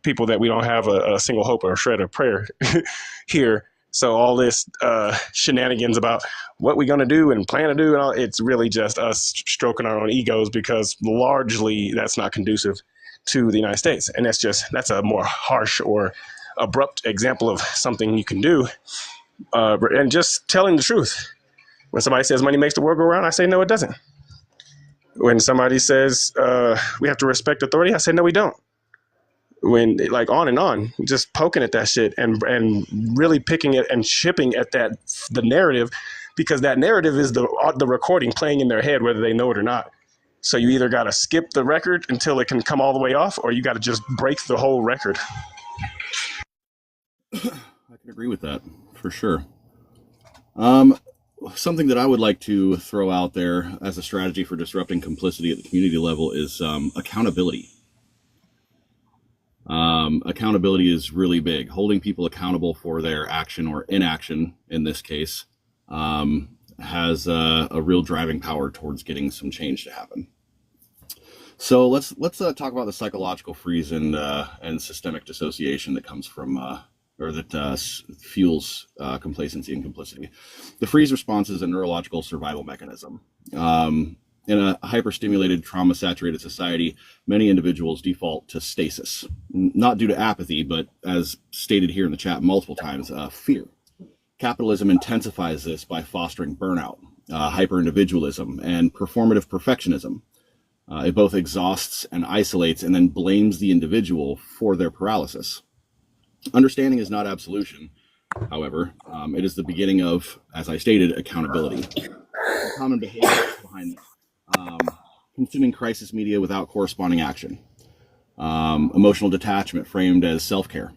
people that we don't have a single hope or a shred of prayer here. So all this shenanigans about what we're going to do and plan to do, and all, it's really just us stroking our own egos, because largely that's not conducive to the United States. And that's a more harsh or abrupt example of something you can do. And just telling the truth. When somebody says money makes the world go round, I say, no, it doesn't. When somebody says we have to respect authority, I say, no, we don't. When like on and on, just poking at that shit and really picking it and chipping at the narrative, because that narrative is the recording playing in their head, whether they know it or not. So you either got to skip the record until it can come all the way off, or you got to just break the whole record. I can agree with that for sure. Something that I would like to throw out there as a strategy for disrupting complicity at the community level is accountability. Accountability is really big. Holding people accountable for their action or inaction, in this case, has a real driving power towards getting some change to happen. So let's talk about the psychological freeze and systemic dissociation that comes from or that fuels complacency and complicity. The freeze response is a neurological survival mechanism. In a hyperstimulated, trauma-saturated society, many individuals default to stasis, not due to apathy, but as stated here in the chat multiple times, fear. Capitalism intensifies this by fostering burnout, hyper-individualism, and performative perfectionism. It both exhausts and isolates and then blames the individual for their paralysis. Understanding is not absolution, however. It is the beginning of, as I stated, accountability. Common behavior behind this. Consuming crisis media without corresponding action, emotional detachment framed as self-care,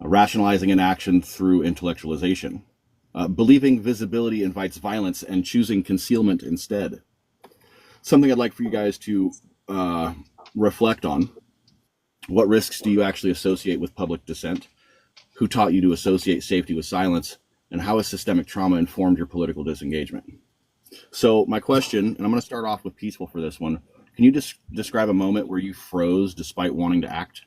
rationalizing inaction through intellectualization, believing visibility invites violence and choosing concealment instead. Something I'd like for you guys to reflect on. What risks do you actually associate with public dissent? Who taught you to associate safety with silence? And how has systemic trauma informed your political disengagement? So my question, and I'm going to start off with Peaceful for this one. Can you describe a moment where you froze despite wanting to act?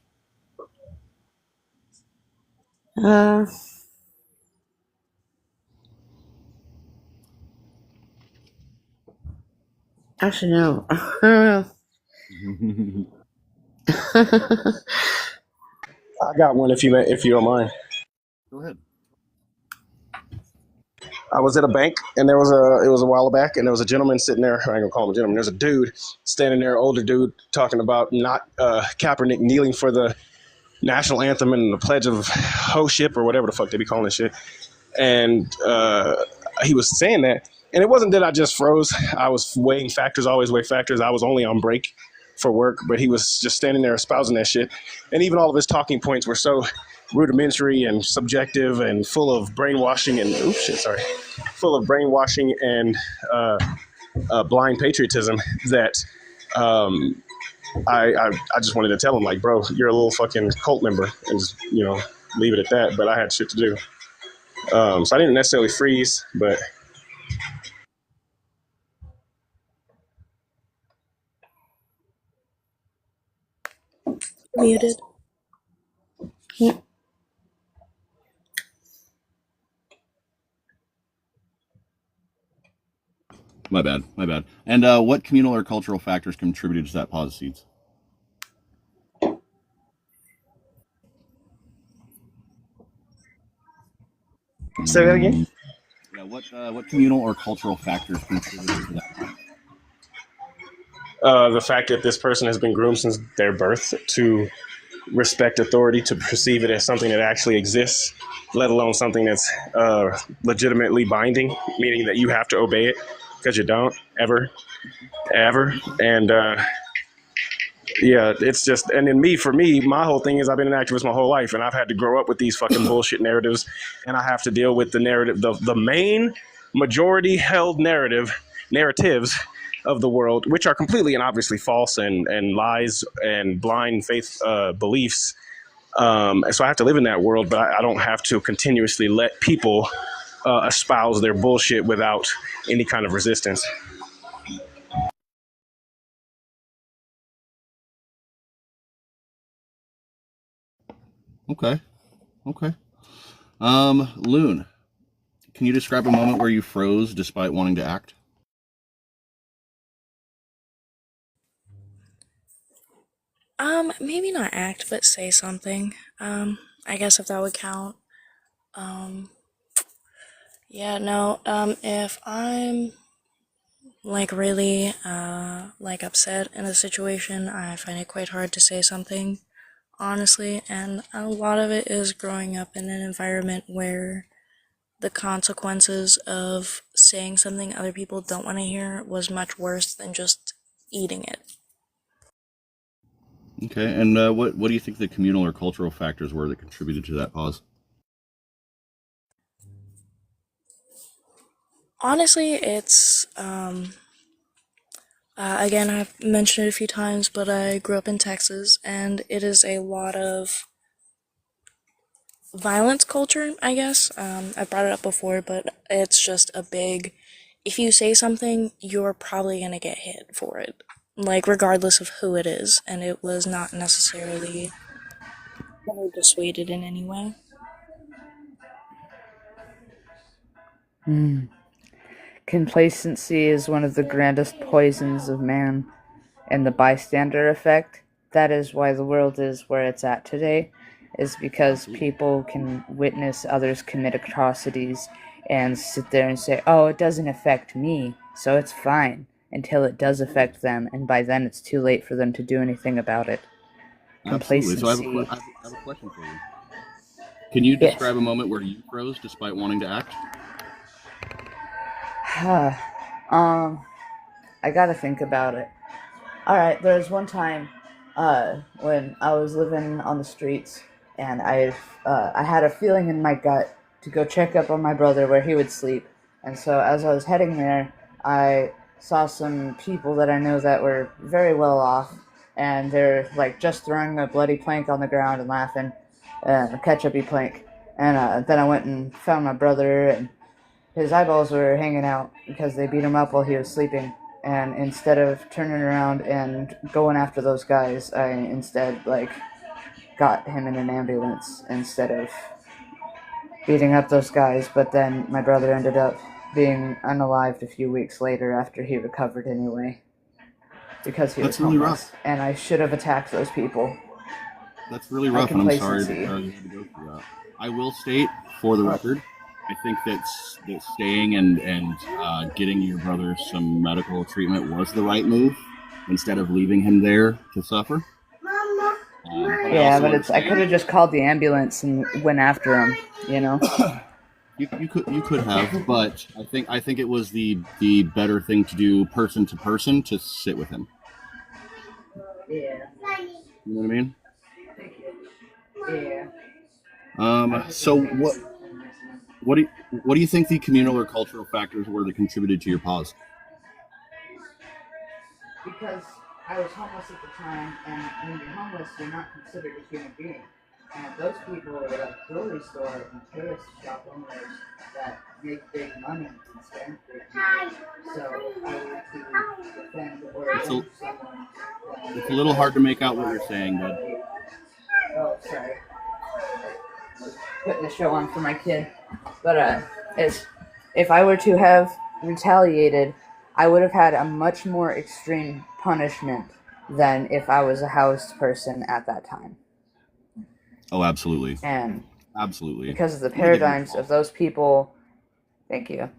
Actually, no. I don't know. I got one if you don't mind. Go ahead. I was at a bank, and it was a while back, and there was a gentleman sitting there. I ain't gonna call him a gentleman. There's a dude standing there, older dude, talking about not Kaepernick kneeling for the national anthem and the pledge of hoship or whatever the fuck they be calling this shit. And he was saying that, and it wasn't that I just froze. I was weighing factors, always weigh factors. I was only on break for work, but he was just standing there espousing that shit. And even all of his talking points were so rudimentary and subjective and full of brainwashing and full of brainwashing and blind patriotism that I just wanted to tell him, like, bro, you're a little fucking cult member, and just leave it at that. But I had shit to do, so I didn't necessarily freeze, but. Muted. My bad. And what communal or cultural factors contributed to that pause of seeds? Say that again? Yeah, what communal or cultural factors contributed to that pause? The fact that this person has been groomed since their birth to respect authority, to perceive it as something that actually exists, let alone something that's legitimately binding, meaning that you have to obey it because you don't ever. And yeah, it's just, and then for me, my whole thing is I've been an activist my whole life, and I've had to grow up with these fucking bullshit narratives, and I have to deal with the narrative, the main majority held narratives of the world, which are completely and obviously false and lies and blind faith beliefs. And so I have to live in that world, but I don't have to continuously let people espouse their bullshit without any kind of resistance. Okay. Loon, can you describe a moment where you froze despite wanting to act? Maybe not act, but say something. I guess if that would count. Yeah, no, if I'm like really like upset in a situation, I find it quite hard to say something, honestly, and a lot of it is growing up in an environment where the consequences of saying something other people don't want to hear was much worse than just eating it. Okay, and what do you think the communal or cultural factors were that contributed to that pause? Honestly, it's again, I've mentioned it a few times, but I grew up in Texas, and it is a lot of violence culture, I guess. I brought it up before, but it's just a big, if you say something, you're probably gonna get hit for it. Like, regardless of who it is, and it was not necessarily dissuaded in any way. Complacency is one of the grandest poisons of man, and the bystander effect. That is why the world is where it's at today, is because people can witness others commit atrocities and sit there and say, oh, it doesn't affect me, so it's fine, until it does affect them, and by then it's too late for them to do anything about it. Absolutely. So Complacency. I have a question for you. Can you Yes. describe a moment where you froze despite wanting to act? I gotta think about it. Alright, there was one time when I was living on the streets, and I had a feeling in my gut to go check up on my brother where he would sleep. And so as I was heading there, I saw some people that I know that were very well off, and they're like just throwing a bloody plank on the ground and laughing, a ketchup-y plank. And then I went and found my brother, and his eyeballs were hanging out because they beat him up while he was sleeping. And instead of turning around and going after those guys, I instead got him in an ambulance instead of beating up those guys. But then my brother ended up being unalived a few weeks later after he recovered anyway, because he was That's really homeless. rough. And I should have attacked those people. That's really My rough, and I'm sorry complacency. you had to go through that. I will state, for the record, I think that staying and getting your brother some medical treatment was the right move instead of leaving him there to suffer. But I Yeah, also but I could understand have just called the ambulance and went after him, you know? you could have, but I think it was the better thing to do person to person to sit with him. Yeah. You know what I mean? Yeah. So what do you think the communal or cultural factors were that contributed to your pause? Because I was homeless at the time, and when you're homeless, you're not considered a human being. And those people are like grocery store and tourist shop owners that make big money and spend big money. So I were to defend or It's a avenge someone. it's a little hard to make out what you're saying, bud. Oh, sorry. Putting a show on for my kid. But it's, if I were to have retaliated, I would have had a much more extreme punishment than if I was a housed person at that time. Oh, absolutely. And Absolutely. because of the Let me give you a paradigms call. of those people, thank you.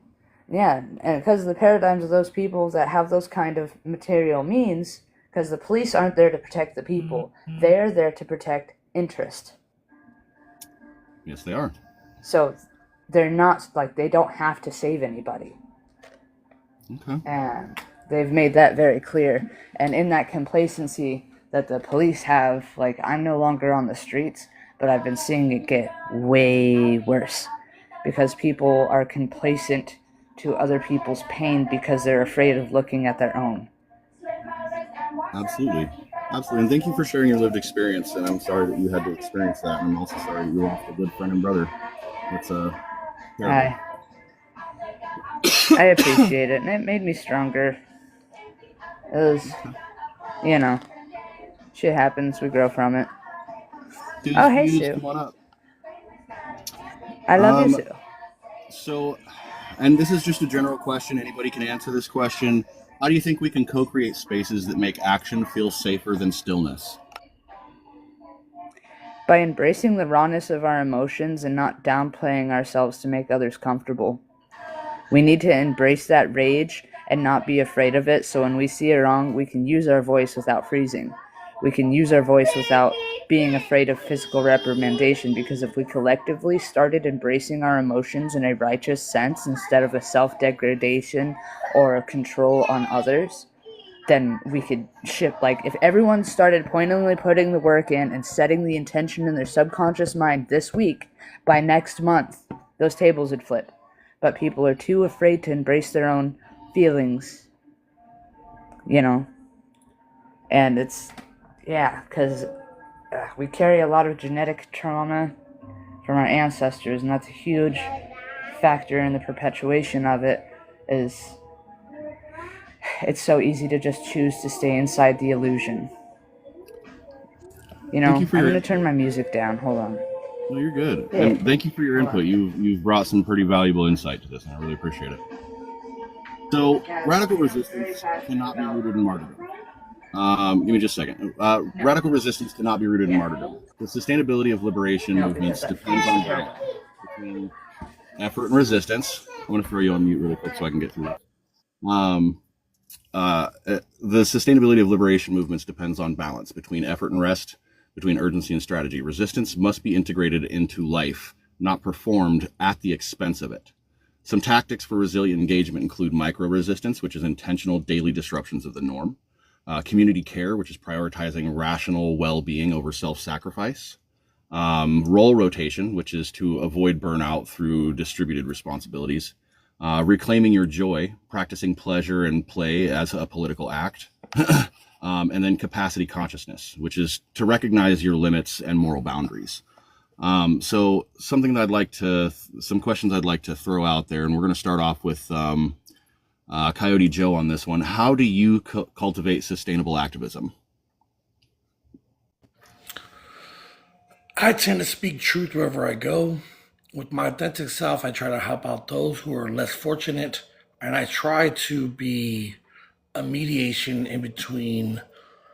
Yeah, and because of the paradigms of those people that have those kind of material means, because the police aren't there to protect the people, they're there to protect interest. Yes, they are. So they're not like they don't have to save anybody. Okay. And they've made that very clear. And in that complacency that the police have, like, I'm no longer on the streets, but I've been seeing it get way worse because people are complacent to other people's pain because they're afraid of looking at their own. Absolutely. Absolutely. And thank you for sharing your lived experience. And I'm sorry that you had to experience that. And I'm also sorry that you lost a good friend and brother. That's terrible. I appreciate it, and it made me stronger. It was, you know, shit happens, we grow from it. Oh, hey, Fuse, Sue. come on up. I love you, Sue. So, and this is just a general question. Anybody can answer this question. How do you think we can co-create spaces that make action feel safer than stillness? By embracing the rawness of our emotions and not downplaying ourselves to make others comfortable. We need to embrace that rage and not be afraid of it, so when we see a wrong, we can use our voice without freezing. We can use our voice without being afraid of physical reprimandation, because if we collectively started embracing our emotions in a righteous sense instead of a self-degradation or a control on others, then we could ship, like, if everyone started pointedly putting the work in and setting the intention in their subconscious mind this week, by next month, those tables would flip. But people are too afraid to embrace their own feelings, you know? And it's, yeah, because we carry a lot of genetic trauma from our ancestors, and that's a huge factor in the perpetuation of it, is it's so easy to just choose to stay inside the illusion. You know, Thank you for I'm your going to turn input. my music down. Hold on. No, you're good. Yeah. And thank you for your input. You've brought some pretty valuable insight to this, and I really appreciate it. So, radical resistance cannot be rooted in martyrdom. Give me just a second. Radical resistance cannot be rooted in martyrdom. The sustainability of liberation movements depends on balance between effort and resistance. I'm going to throw you on mute really quick so I can get through this. The sustainability of liberation movements depends on balance between effort and rest, between urgency and strategy. Resistance must be integrated into life, not performed at the expense of it. Some tactics for resilient engagement include micro-resistance, which is intentional daily disruptions of the norm, community care, which is prioritizing rational well-being over self-sacrifice, role rotation, which is to avoid burnout through distributed responsibilities, reclaiming your joy, practicing pleasure and play as a political act, and then capacity consciousness, which is to recognize your limits and moral boundaries. So some questions I'd like to throw out there, and we're going to start off with Coyote Joe on this one. How do you cultivate sustainable activism? I tend to speak truth wherever I go. With my authentic self, I try to help out those who are less fortunate, and I try to be a mediation in between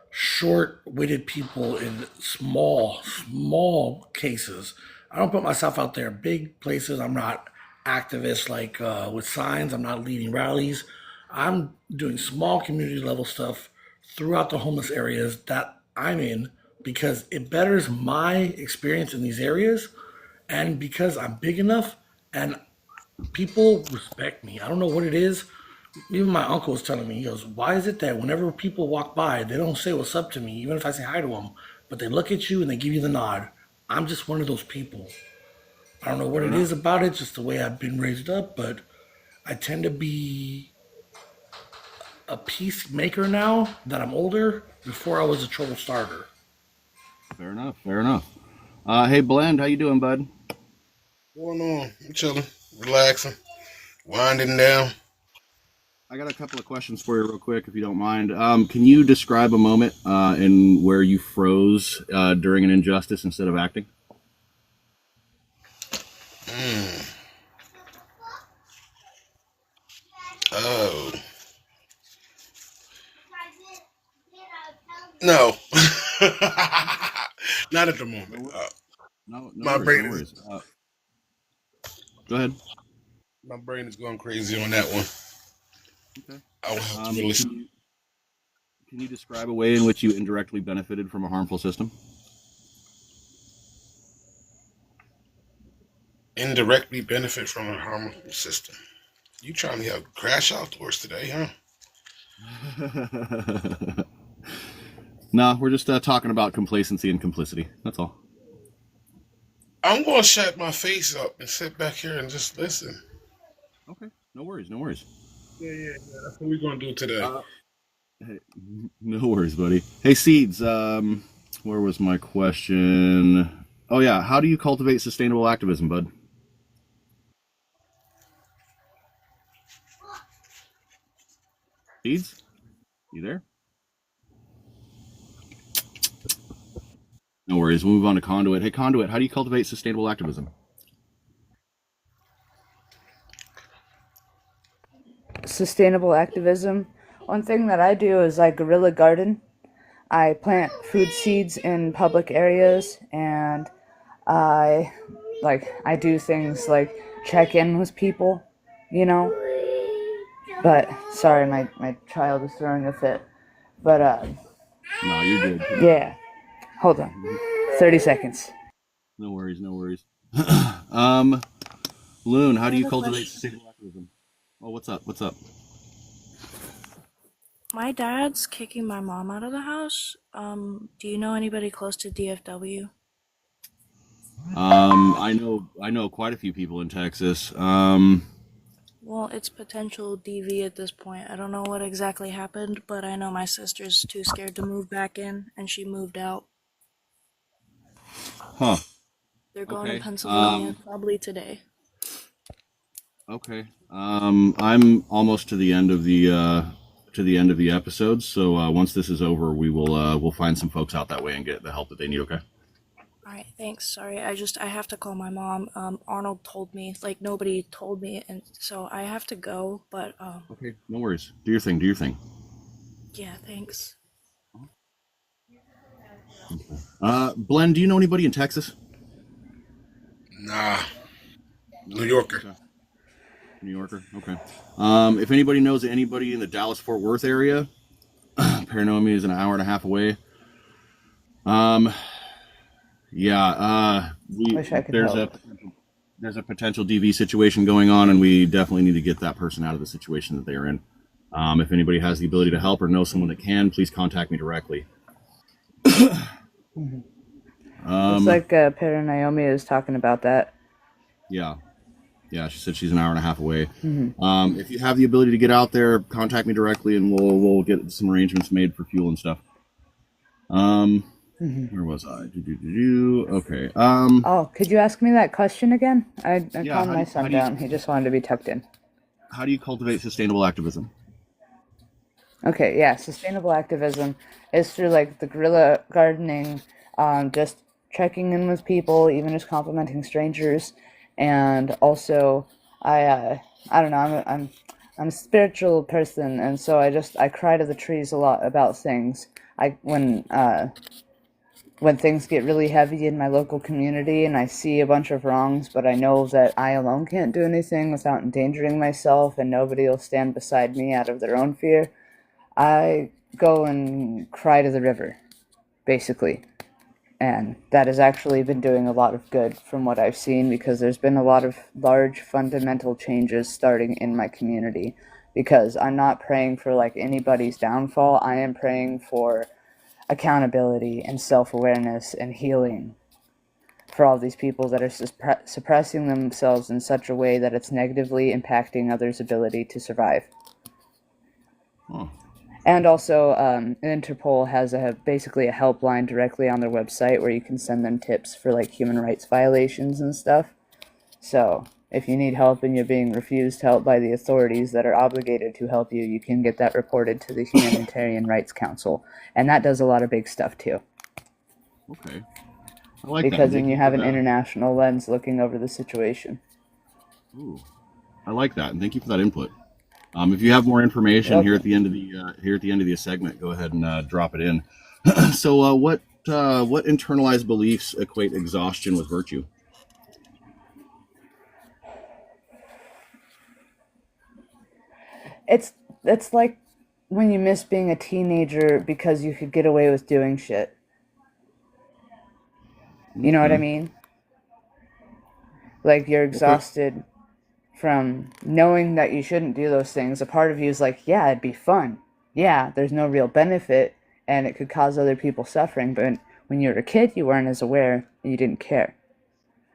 short-witted people in small cases. I don't put myself out there in big places. I'm not activist like with signs. I'm not leading rallies. I'm doing small community level stuff throughout the homeless areas that I'm in because it betters my experience in these areas and because I'm big enough and people respect me. I don't know what it is. Even my uncle was telling me, he goes, why is it that whenever people walk by, they don't say what's up to me, even if I say hi to them, but they look at you and they give you the nod? I'm just one of those people. I don't know what Fair it enough. is about it, just the way I've been raised up, but I tend to be a peacemaker now that I'm older. Before I was a trouble starter. Fair enough. Fair enough. Hey, Blend, how you doing, bud? What's going on? I'm chilling, relaxing, winding down. I got a couple of questions for you, real quick, if you don't mind. Can you describe a moment in where you froze during an injustice instead of acting? Mm. Oh. No. Not at the moment. No, no My worries, no brain is worries. Go ahead. My brain is going crazy on that one. Okay. I will have to really Can you describe a way in which you indirectly benefited from a harmful system? indirectly benefit from a harmful system. You trying to have crash outdoors today, huh? No, we're just talking about complacency and complicity. That's all. I'm gonna shut my face up and sit back here and just listen. Okay. No worries. No worries. Yeah. That's what we're gonna do today. Hey, no worries, buddy. Hey, Seeds. Where was my question? Oh yeah. How do you cultivate sustainable activism, bud? Seeds, you there? No worries. We'll move on to Conduit. Hey, Conduit. How do you cultivate sustainable activism? Sustainable activism. One thing that I do is I guerrilla garden. I plant food seeds in public areas, and I I do things like check in with people, you know. But sorry, my child is throwing a fit. But No, you're good. yeah. Hold on. 30 seconds. No worries. No worries. um, Loon, how I do you have a cultivate question. sustainable activism? Oh, what's up? What's up? My dad's kicking my mom out of the house. Do you know anybody close to DFW? I know quite a few people in Texas. Well, it's potential DV at this point. I don't know what exactly happened, but I know my sister's too scared to move back in, and she moved out. Huh. They're going to Okay. Pennsylvania probably today. Okay. I'm almost to the end of the episode. So once this is over, we'll find some folks out that way and get the help that they need. Okay. All right, thanks. Sorry, I have to call my mom. Arnold told me, like nobody told me, and so I have to go. But Okay. No worries. Do your thing. Do your thing. yeah, thanks. Glenn, do you know anybody in Texas? Nah, No. New Yorker. Okay. New Yorker. Okay. If anybody knows anybody in the Dallas-Fort Worth area, Paranoia is an hour and a half away. Yeah. Wish I could help. There's a potential DV situation going on, and we definitely need to get that person out of the situation that they are in. If anybody has the ability to help or knows someone that can, please contact me directly. Looks like Naomi is talking about that. Yeah. Yeah, she said she's an hour and a half away. If you have the ability to get out there, contact me directly, and we'll get some arrangements made for fuel and stuff. Where was I? Okay. Oh, could you ask me that question again? I Yeah, calmed my son down. He just wanted to be tucked in. How do you cultivate sustainable activism? Okay, yeah, sustainable activism is through like the guerrilla gardening, just checking in with people, even just complimenting strangers, and also I don't know, I'm a spiritual person, and so I cry to the trees a lot about things. I when things get really heavy in my local community and I see a bunch of wrongs, but I know that I alone can't do anything without endangering myself, and nobody will stand beside me out of their own fear. I go and cry to the river, basically. And that has actually been doing a lot of good from what I've seen, because there's been a lot of large fundamental changes starting in my community. Because I'm not praying for like anybody's downfall, I am praying for accountability and self-awareness and healing for all these people that are suppressing themselves in such a way that it's negatively impacting others' ability to survive. Huh. And also, Interpol has basically a helpline directly on their website where you can send them tips for like human rights violations and stuff. So if you need help and you're being refused help by the authorities that are obligated to help you, you can get that reported to the Humanitarian Rights Council, and that does a lot of big stuff too. Okay. I like because that. then you have an international lens looking over the situation. Ooh, I like that, and thank you for that input. If you have more information here at the end of the segment, go ahead and drop it in. So, what internalized beliefs equate exhaustion with virtue? it's like when you miss being a teenager because you could get away with doing shit. You know what I Okay. mean? Like you're Okay. exhausted from knowing that you shouldn't do those things. A part of you is like, yeah, it'd be fun. Yeah, there's no real benefit and it could cause other people suffering, but when you were a kid, you weren't as aware and you didn't care.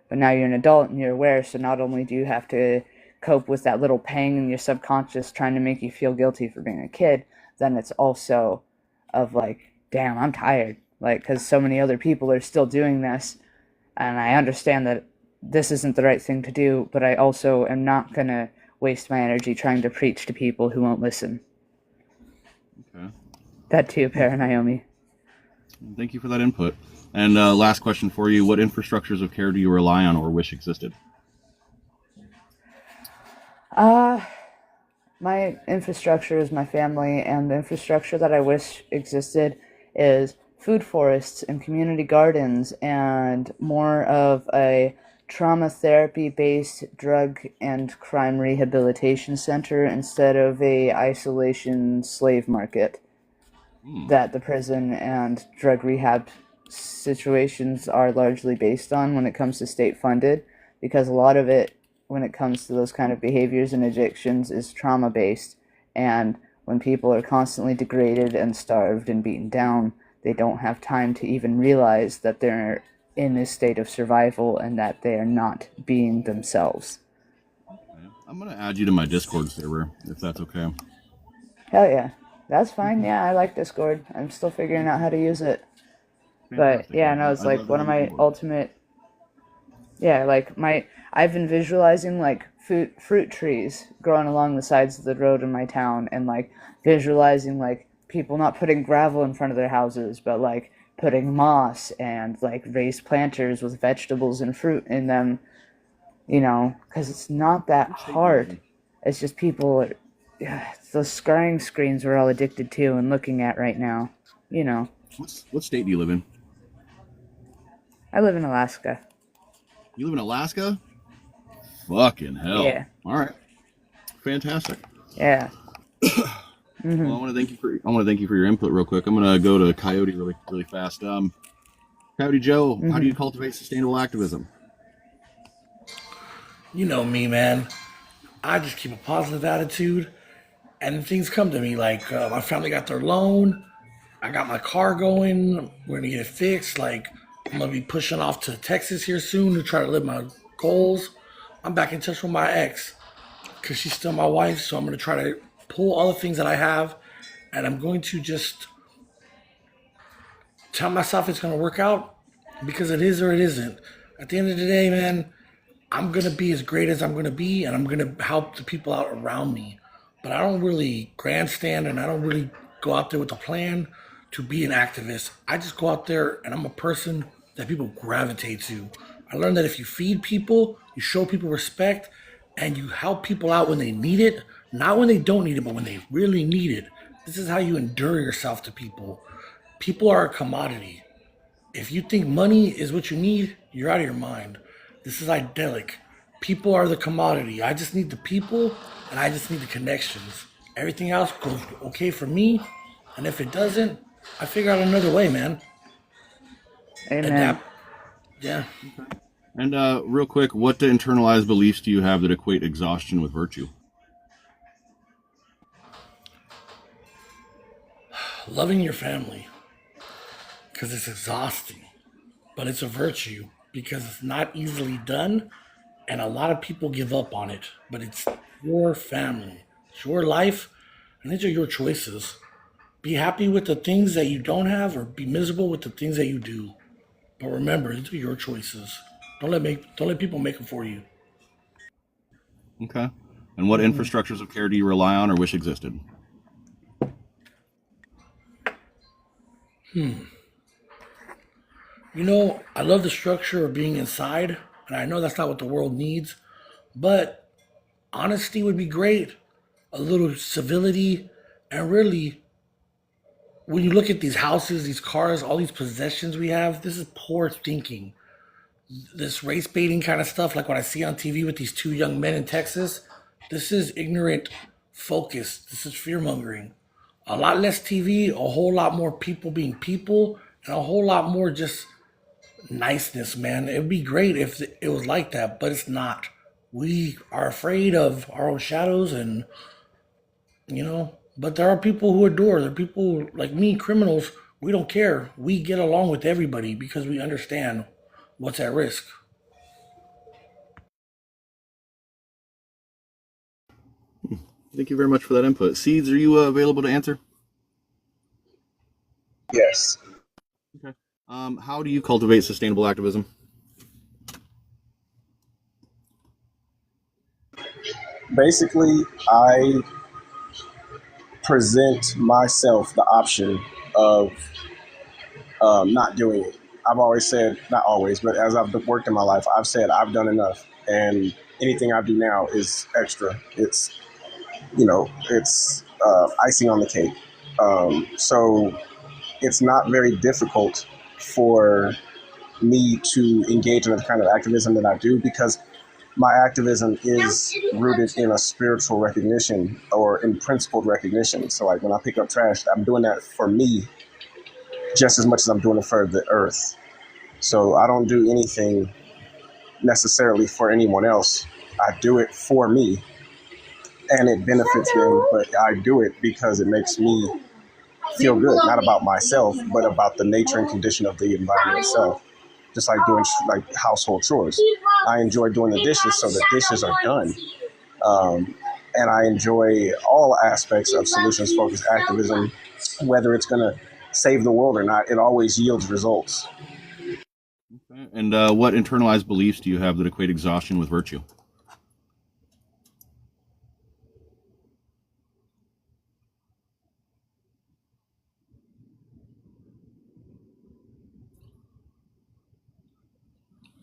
But now you're an adult and you're aware, so not only do you have to cope with that little pang in your subconscious trying to make you feel guilty for being a kid, then it's also of like, damn, I'm tired. Like, because so many other people are still doing this, and I understand that this isn't the right thing to do, but I also am not going to waste my energy trying to preach to people who won't listen. Okay. That too, Naomi. Thank you for that input. And last question for you: what infrastructures of care do you rely on or wish existed? Uh, my infrastructure is my family, and the infrastructure that I wish existed is food forests and community gardens and more of a trauma therapy based drug and crime rehabilitation center instead of a isolation slave market that the prison and drug rehab situations are largely based on when it comes to state funded, because a lot of it when it comes to those kind of behaviors and addictions is trauma based, and when people are constantly degraded and starved and beaten down, they don't have time to even realize that they're in this state of survival and that they are not being themselves. I'm gonna add you to my Discord server if that's okay. Hell yeah, that's fine. Yeah, I like Discord. I'm still figuring out how to use it. But Fantastic. yeah, no, it's I'd like love to one have of you on my board. ultimate. Yeah, like I've been visualizing like fruit trees growing along the sides of the road in my town, and like visualizing like people not putting gravel in front of their houses, but like putting moss and like raised planters with vegetables and fruit in them. You know, because it's not that What state do you live hard. in? It's just people. Yeah, those scrying screens we're all addicted to and looking at right now. You know, What state do you live in? I live in Alaska. You live in Alaska? Fucking hell. Yeah, All right. Fantastic. yeah. Well, Mhm. I want to thank you for your input real quick. I'm gonna go to Coyote really fast. Coyote Joe, how do you Mhm. cultivate sustainable activism? You know me, man. I just keep a positive attitude, and things come to me. Like my family got their loan. I got my car going. We're gonna get it fixed. Like I'm gonna be pushing off to Texas here soon to try to live my goals. I'm back in touch with my ex because she's still my wife. So I'm gonna try to pull all the things that I have, and I'm going to just tell myself it's gonna work out because it is or it isn't. At the end of the day, man, I'm gonna be as great as I'm gonna be, and I'm gonna help the people out around me. But I don't really grandstand, and I don't really go out there with a plan to be an activist. I just go out there, and I'm a person that people gravitate to. I learned that if you feed people, you show people respect, and you help people out when they need it, not when they don't need it, but when they really need it. This is how you endure yourself to people. People are a commodity. If you think money is what you need, you're out of your mind. This is idyllic. People are the commodity. I just need the people and I just need the connections. Everything else goes okay for me. And if it doesn't, I figure out another way, man. Amen. Adapt. Yeah. And real quick, what internalized beliefs do you have that equate exhaustion with virtue? Loving your family because it's exhausting, but it's a virtue because it's not easily done. And a lot of people give up on it, but it's your family, it's your life, and these are your choices. Be happy with the things that you don't have, or be miserable with the things that you do. But remember, these are your choices. Don't let people make them for you. Okay. And what Mhm. infrastructures of care do you rely on or wish existed? You know, I love the structure of being inside, and I know that's not what the world needs, but honesty would be great. A little civility, and really, when you look at these houses, these cars, all these possessions we have, this is poor thinking. This race baiting kind of stuff, like what I see on TV with these two young men in Texas, this is ignorant focus. This is fear mongering. A lot less TV, a whole lot more people being people, and a whole lot more just niceness, man. It'd be great if it was like that, but it's not. We are afraid of our own shadows, and but there are people who adore. There are people like me, criminals. We don't care. We get along with everybody because we understand what's at risk. Thank you very much for that input. Seeds, are you available to answer? Yes. Okay. How do you cultivate sustainable activism? Basically, I present myself the option of not doing it. I've always said, not always, but as I've worked in my life, I've said I've done enough, and anything I do now is extra. It's icing on the cake. So it's not very difficult for me to engage in the kind of activism that I do because my activism is rooted in a spiritual recognition or in principled recognition. So like when I pick up trash, I'm doing that for me just as much as I'm doing it for the earth. So I don't do anything necessarily for anyone else. I do it for me and it benefits me, but I do it because it makes me feel good, not about myself, but about the nature and condition of the environment itself. Just like doing like household chores. I enjoy doing the dishes so the dishes are done. And I enjoy all aspects of solutions focused activism, whether it's going to save the world or not, it always yields results. Okay. And what internalized beliefs do you have that equate exhaustion with virtue?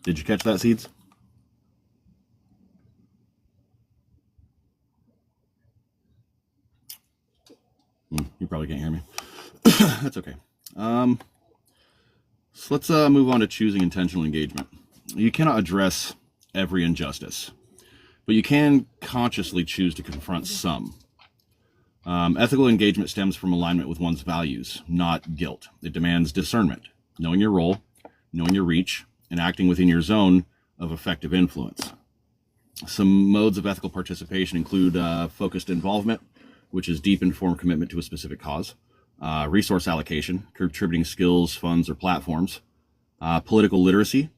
Did you catch that, Seeds? You probably can't hear me. That's okay. So let's move on to choosing intentional engagement. You cannot address every injustice, but you can consciously choose to confront some. Ethical engagement stems from alignment with one's values, not guilt. It demands discernment, knowing your role, knowing your reach, and acting within your zone of effective influence. Some modes of ethical participation include focused involvement, which is deep informed commitment to a specific cause, resource allocation, contributing skills, funds, or platforms, political literacy,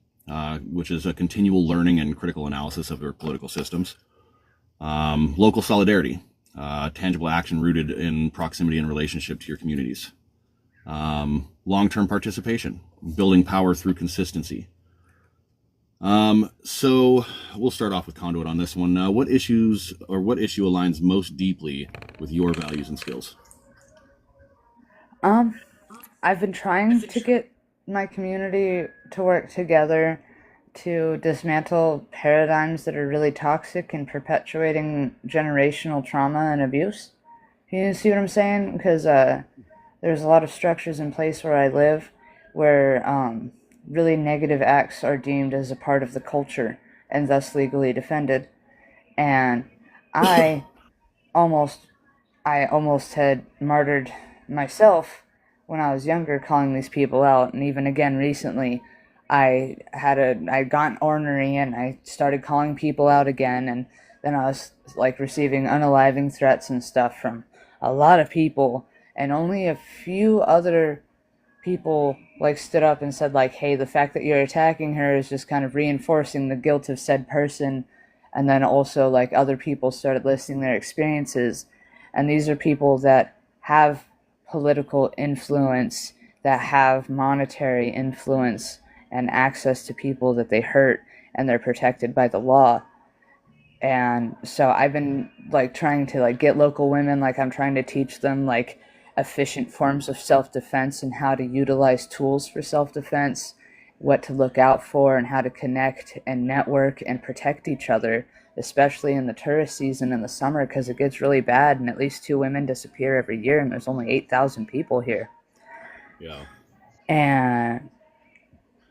which is a continual learning and critical analysis of your political systems, local solidarity, tangible action rooted in proximity and relationship to your communities, long-term participation, building power through consistency. So we'll start off with Conduit on this one. What issue aligns most deeply with your values and skills? I've been trying to get my community to work together to dismantle paradigms that are really toxic and perpetuating generational trauma and abuse. You see what I'm saying? Because there's a lot of structures in place where I live where really negative acts are deemed as a part of the culture and thus legally defended. And I almost I almost had martyred myself when I was younger, calling these people out, and even again recently, I'd gotten ornery and I started calling people out again, and then I was like receiving unaliving threats and stuff from a lot of people, and only a few other people like stood up and said like, hey, the fact that you're attacking her is just kind of reinforcing the guilt of said person. And then also like other people started listing their experiences, and these are people that have political influence, that have monetary influence and access to people that they hurt, and they're protected by the law. And so I've been like trying to like get local women, like I'm trying to teach them like efficient forms of self-defense and how to utilize tools for self-defense, what to look out for, and how to connect and network and protect each other, especially in the tourist season in the summer, because it gets really bad and at least 2 women disappear every year, and there's only 8,000 people here. Yeah. And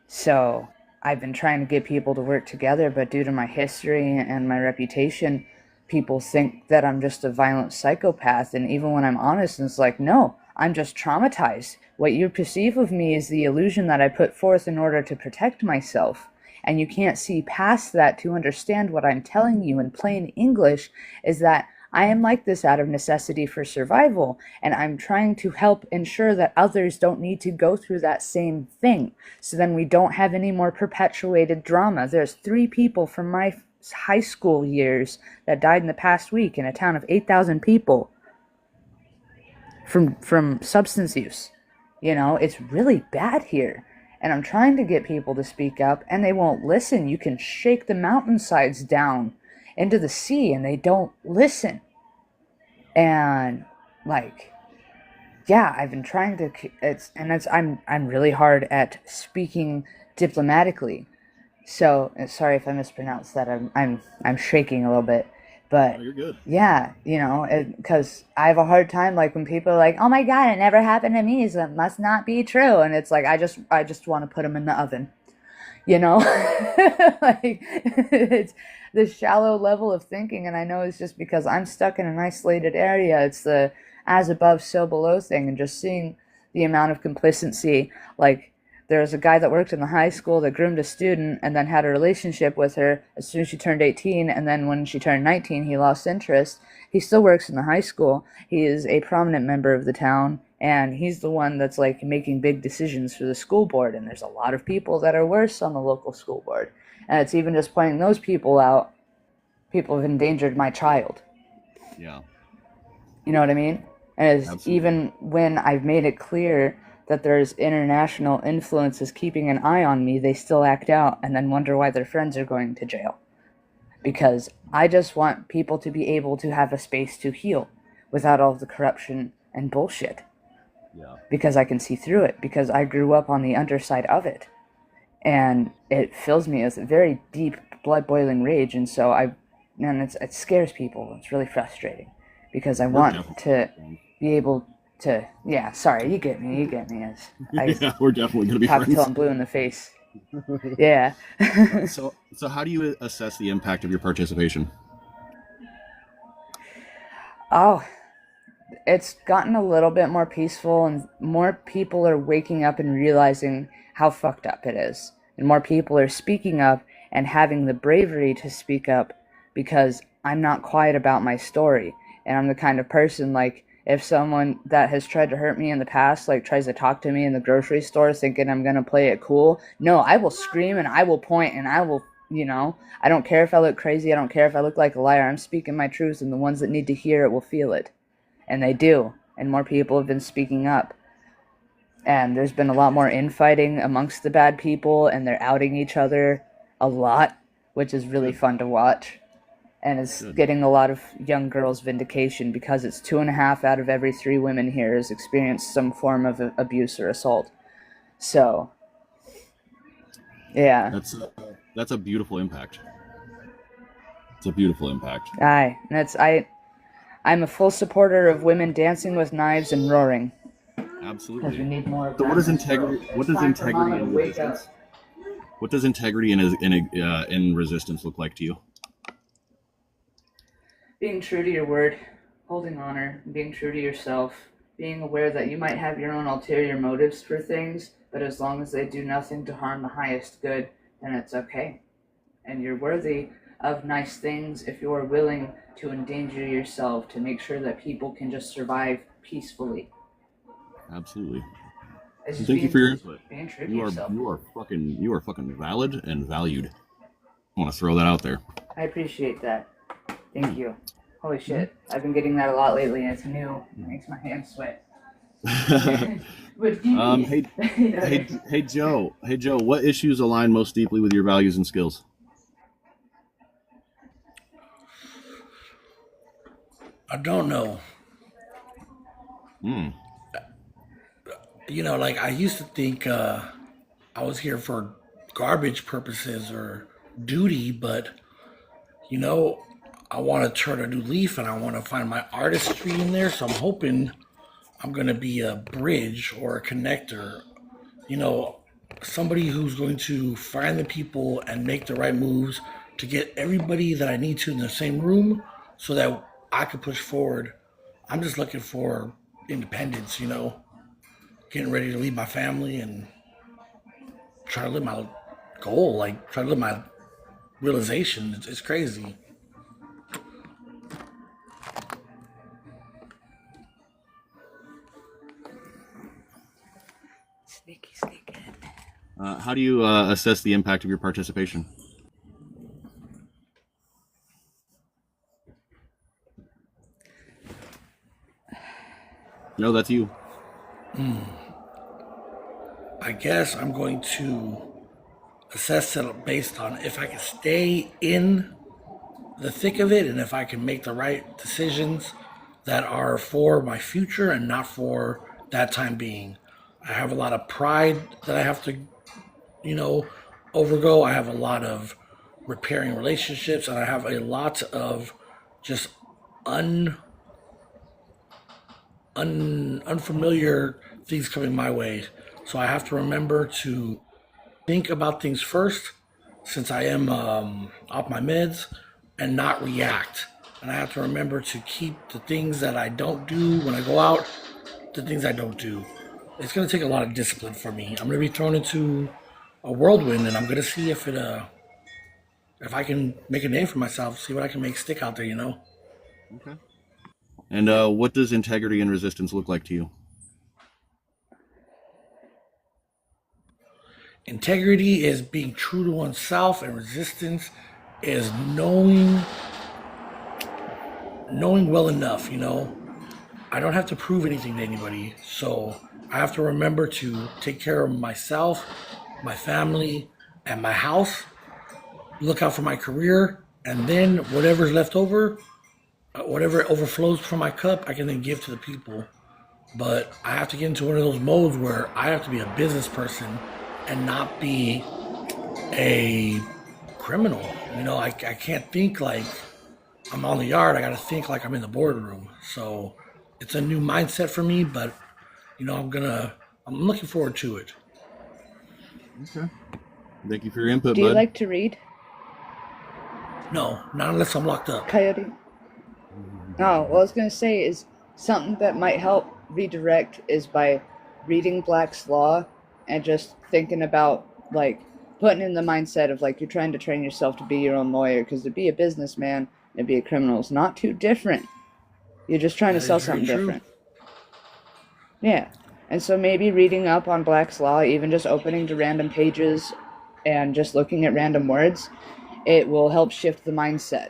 so I've been trying to get people to work together, but due to my history and my reputation, people think that I'm just a violent psychopath. And even when I'm honest, it's like, no, I'm just traumatized. What you perceive of me is the illusion that I put forth in order to protect myself. And you can't see past that to understand what I'm telling you in plain English is that I am like this out of necessity for survival, and I'm trying to help ensure that others don't need to go through that same thing. So then we don't have any more perpetuated drama. There's 3 people from my high school years that died in the past week in a town of 8,000 people from substance use. You know, it's really bad here. And I'm trying to get people to speak up, and they won't listen. You can shake the mountainsides down into the sea, and they don't listen. And like, yeah, I've been trying to. I'm really hard at speaking diplomatically. So sorry if I mispronounced that. I'm shaking a little bit, but Oh, you're good. yeah, you know, because I have a hard time like when people are like, "Oh my God, it never happened to me, so it must not be true," and it's like I just want to put them in the oven, you know, like it's the shallow level of thinking, and I know it's just because I'm stuck in an isolated area. It's the as above, so below thing, and just seeing the amount of complacency, like. There was a guy that worked in the high school that groomed a student and then had a relationship with her as soon as she turned 18. And then when she turned 19, he lost interest. He still works in the high school. He is a prominent member of the town. And he's the one that's like making big decisions for the school board. And there's a lot of people that are worse on the local school board. And it's even just pointing those people out. People have endangered my child. Yeah. You know what I mean? And it's Absolutely. even when I've made it clear that there's international influences keeping an eye on me, they still act out and then wonder why their friends are going to jail. Because I just want people to be able to have a space to heal without all the corruption and bullshit. Yeah. Because I can see through it, because I grew up on the underside of it. And it fills me with a very deep, blood-boiling rage, and so it scares people. It's really frustrating because I want to be able to, yeah, sorry, you get me. Yeah, we're definitely going to be talk friends. till I'm blue in the face. Yeah. So how do you assess the impact of your participation? Oh, it's gotten a little bit more peaceful, and more people are waking up and realizing how fucked up it is. And more people are speaking up and having the bravery to speak up because I'm not quiet about my story. And I'm the kind of person, like, if someone that has tried to hurt me in the past, like, tries to talk to me in the grocery store thinking I'm gonna play it cool, no, I will scream and I will point and I will, you know, I don't care if I look crazy, I don't care if I look like a liar, I'm speaking my truth, and the ones that need to hear it will feel it. And they do, and more people have been speaking up. And there's been a lot more infighting amongst the bad people, and they're outing each other a lot, which is really fun to watch. And it's getting a lot of young girls' vindication because it's 2.5 out of every 3 women here has experienced some form of abuse or assault. So, yeah. That's a beautiful impact. It's a beautiful impact. Aye, I'm a full supporter of women dancing with knives and roaring. Absolutely. Because we need more of So that. what does integrity? What does integrity and resistance? What does integrity and resistance look like to you? Being true to your word, holding honor, being true to yourself, being aware that you might have your own ulterior motives for things, but as long as they do nothing to harm the highest good, then it's okay. And you're worthy of nice things if you're willing to endanger yourself to make sure that people can just survive peacefully. Absolutely. Thank you for your input. Being true to You yourself. are fucking valid and valued. I want to throw that out there. I appreciate that. Thank you. Holy shit. I've been getting that a lot lately, and it's new. It makes my hands sweat. Hey Joe, what issues align most deeply with your values and skills? I don't know. You know, like I used to think I was here for garbage purposes or duty, but you know, I want to turn a new leaf and I want to find my artistry in there. So I'm hoping I'm going to be a bridge or a connector, you know, somebody who's going to find the people and make the right moves to get everybody that I need to in the same room so that I could push forward. I'm just looking for independence, getting ready to leave my family and try to live my goal, like try to live my realization. It's crazy. Sneaky, sneaky. How do you assess the impact of your participation? No, that's you. I guess I'm going to assess it based on if I can stay in the thick of it and if I can make the right decisions that are for my future and not for that time being. I have a lot of pride that I have to, overgo. I have a lot of repairing relationships, and I have a lot of just unfamiliar things coming my way. So I have to remember to think about things first, since I am off my meds, and not react. And I have to remember to keep the things that I don't do when I go out, the things I don't do. It's going to take a lot of discipline for me. I'm going to be thrown into a whirlwind, and I'm going to see if I can make a name for myself, see what I can make stick out there, Okay. And what does integrity and resistance look like to you? Integrity is being true to oneself, and resistance is knowing well enough, I don't have to prove anything to anybody. So I have to remember to take care of myself, my family, and my house, look out for my career, and then whatever's left over, whatever overflows from my cup, I can then give to the people. But I have to get into one of those modes where I have to be a business person and not be a criminal. I can't think like I'm on the yard. I got to think like I'm in the boardroom. So it's a new mindset for me, but I'm looking forward to it. Okay. Thank you for your input, Do you bud. like to read, No, not unless I'm locked up. Coyote? No, what I was going to say is something that might help redirect is by reading Black's Law and just thinking about, like, putting in the mindset of, like, you're trying to train yourself to be your own lawyer, because to be a businessman and be a criminal is not too different. You're just trying to sell something different. Yeah. And so maybe reading up on Black's Law, even just opening to random pages and just looking at random words, it will help shift the mindset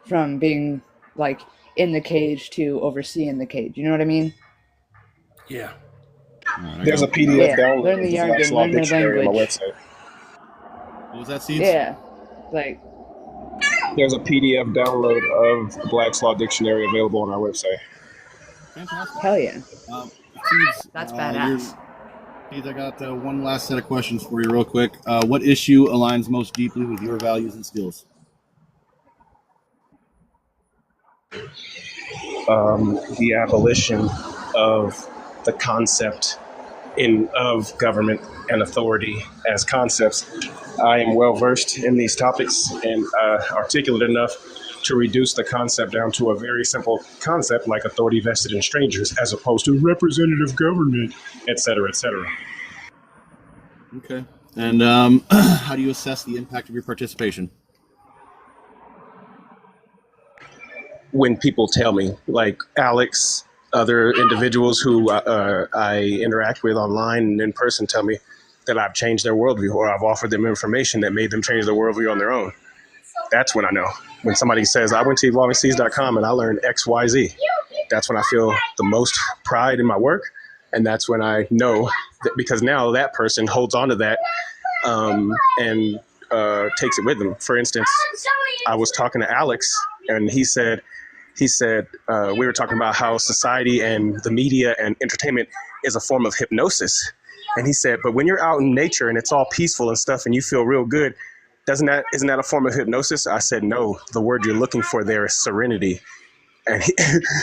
from being, like, in the cage to overseeing the cage. You know what I mean? Yeah. There's a PDF Yeah, download learn of the the Black's jargon, Law learn their Dictionary on my language. website. What was that, Seeds? Yeah, like, There's a PDF download of the Black's Law Dictionary available on our website. Fantastic. hell yeah. Seeds, That's badass. Seeds, I got one last set of questions for you real quick. What issue aligns most deeply with your values and skills? The abolition of the concept of government and authority as concepts. I am well versed in these topics and articulate enough to reduce the concept down to a very simple concept like authority vested in strangers, as opposed to representative government, et cetera, et cetera. Okay. And how do you assess the impact of your participation? When people tell me, like Alex, other individuals who I interact with online and in person, tell me that I've changed their worldview, or I've offered them information that made them change their worldview on their own. That's when I know. When somebody says, I went to evolvingseas.com and I learned X, Y, Z. That's when I feel the most pride in my work. And that's when I know that, because now that person holds on to that and takes it with them. For instance, I was talking to Alex and he said, we were talking about how society and the media and entertainment is a form of hypnosis. And he said, but when you're out in nature and it's all peaceful and stuff and you feel real good, isn't that a form of hypnosis? I said, no, the word you're looking for there is serenity. And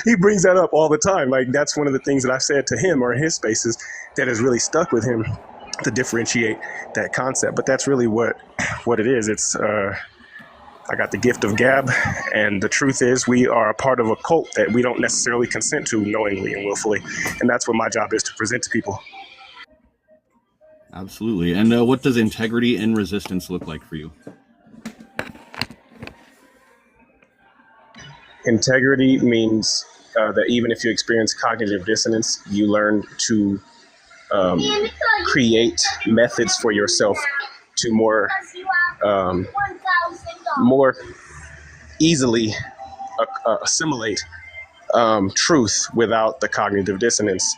he brings that up all the time. Like, that's one of the things that I've said to him or in his spaces that has really stuck with him to differentiate that concept. But that's really what it is. It's I got the gift of gab, and the truth is, we are a part of a cult that we don't necessarily consent to knowingly and willfully, and that's what my job is to present to people. Absolutely. And what does integrity and resistance look like for you? Integrity means that even if you experience cognitive dissonance, you learn to create methods for yourself to more easily assimilate truth without the cognitive dissonance.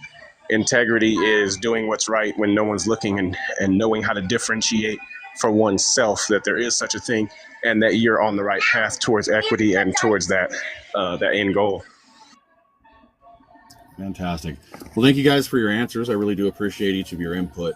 Integrity is doing what's right when no one's looking, and knowing how to differentiate for oneself that there is such a thing and that you're on the right path towards equity and towards that end goal. Fantastic. Well, thank you guys for your answers. I really do appreciate each of your input.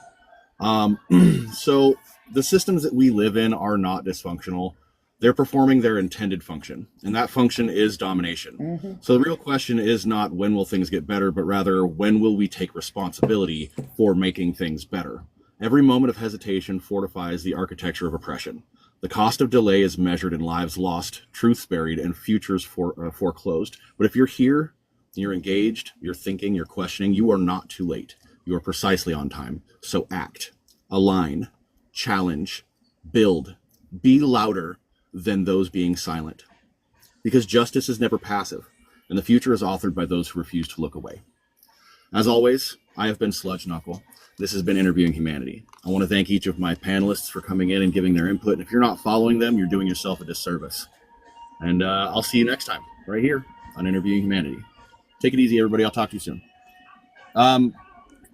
So the systems that we live in are not dysfunctional. They're performing their intended function, and that function is domination. Mm-hmm. So the real question is not when will things get better, but rather when will we take responsibility for making things better? Every moment of hesitation fortifies the architecture of oppression. The cost of delay is measured in lives lost, truths buried, and futures foreclosed. But if you're here, you're engaged, you're thinking, you're questioning, you are not too late. You are precisely on time. So act, align, challenge, build, be louder than those being silent. Because justice is never passive, and the future is authored by those who refuse to look away. As always, I have been Sludge Knuckle. This has been Interviewing Humanity. I want to thank each of my panelists for coming in and giving their input. And if you're not following them, you're doing yourself a disservice. And I'll see you next time, right here on Interviewing Humanity. Take it easy, everybody. I'll talk to you soon.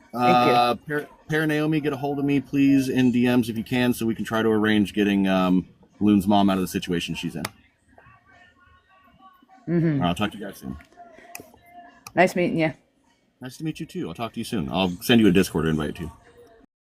Para Naomi, get a hold of me, please, in DMs if you can, so we can try to arrange getting Loon's mom out of the situation she's in. Mm-hmm. I'll talk to you guys soon. Nice meeting you. Nice to meet you, too. I'll talk to you soon. I'll send you a Discord invite, too.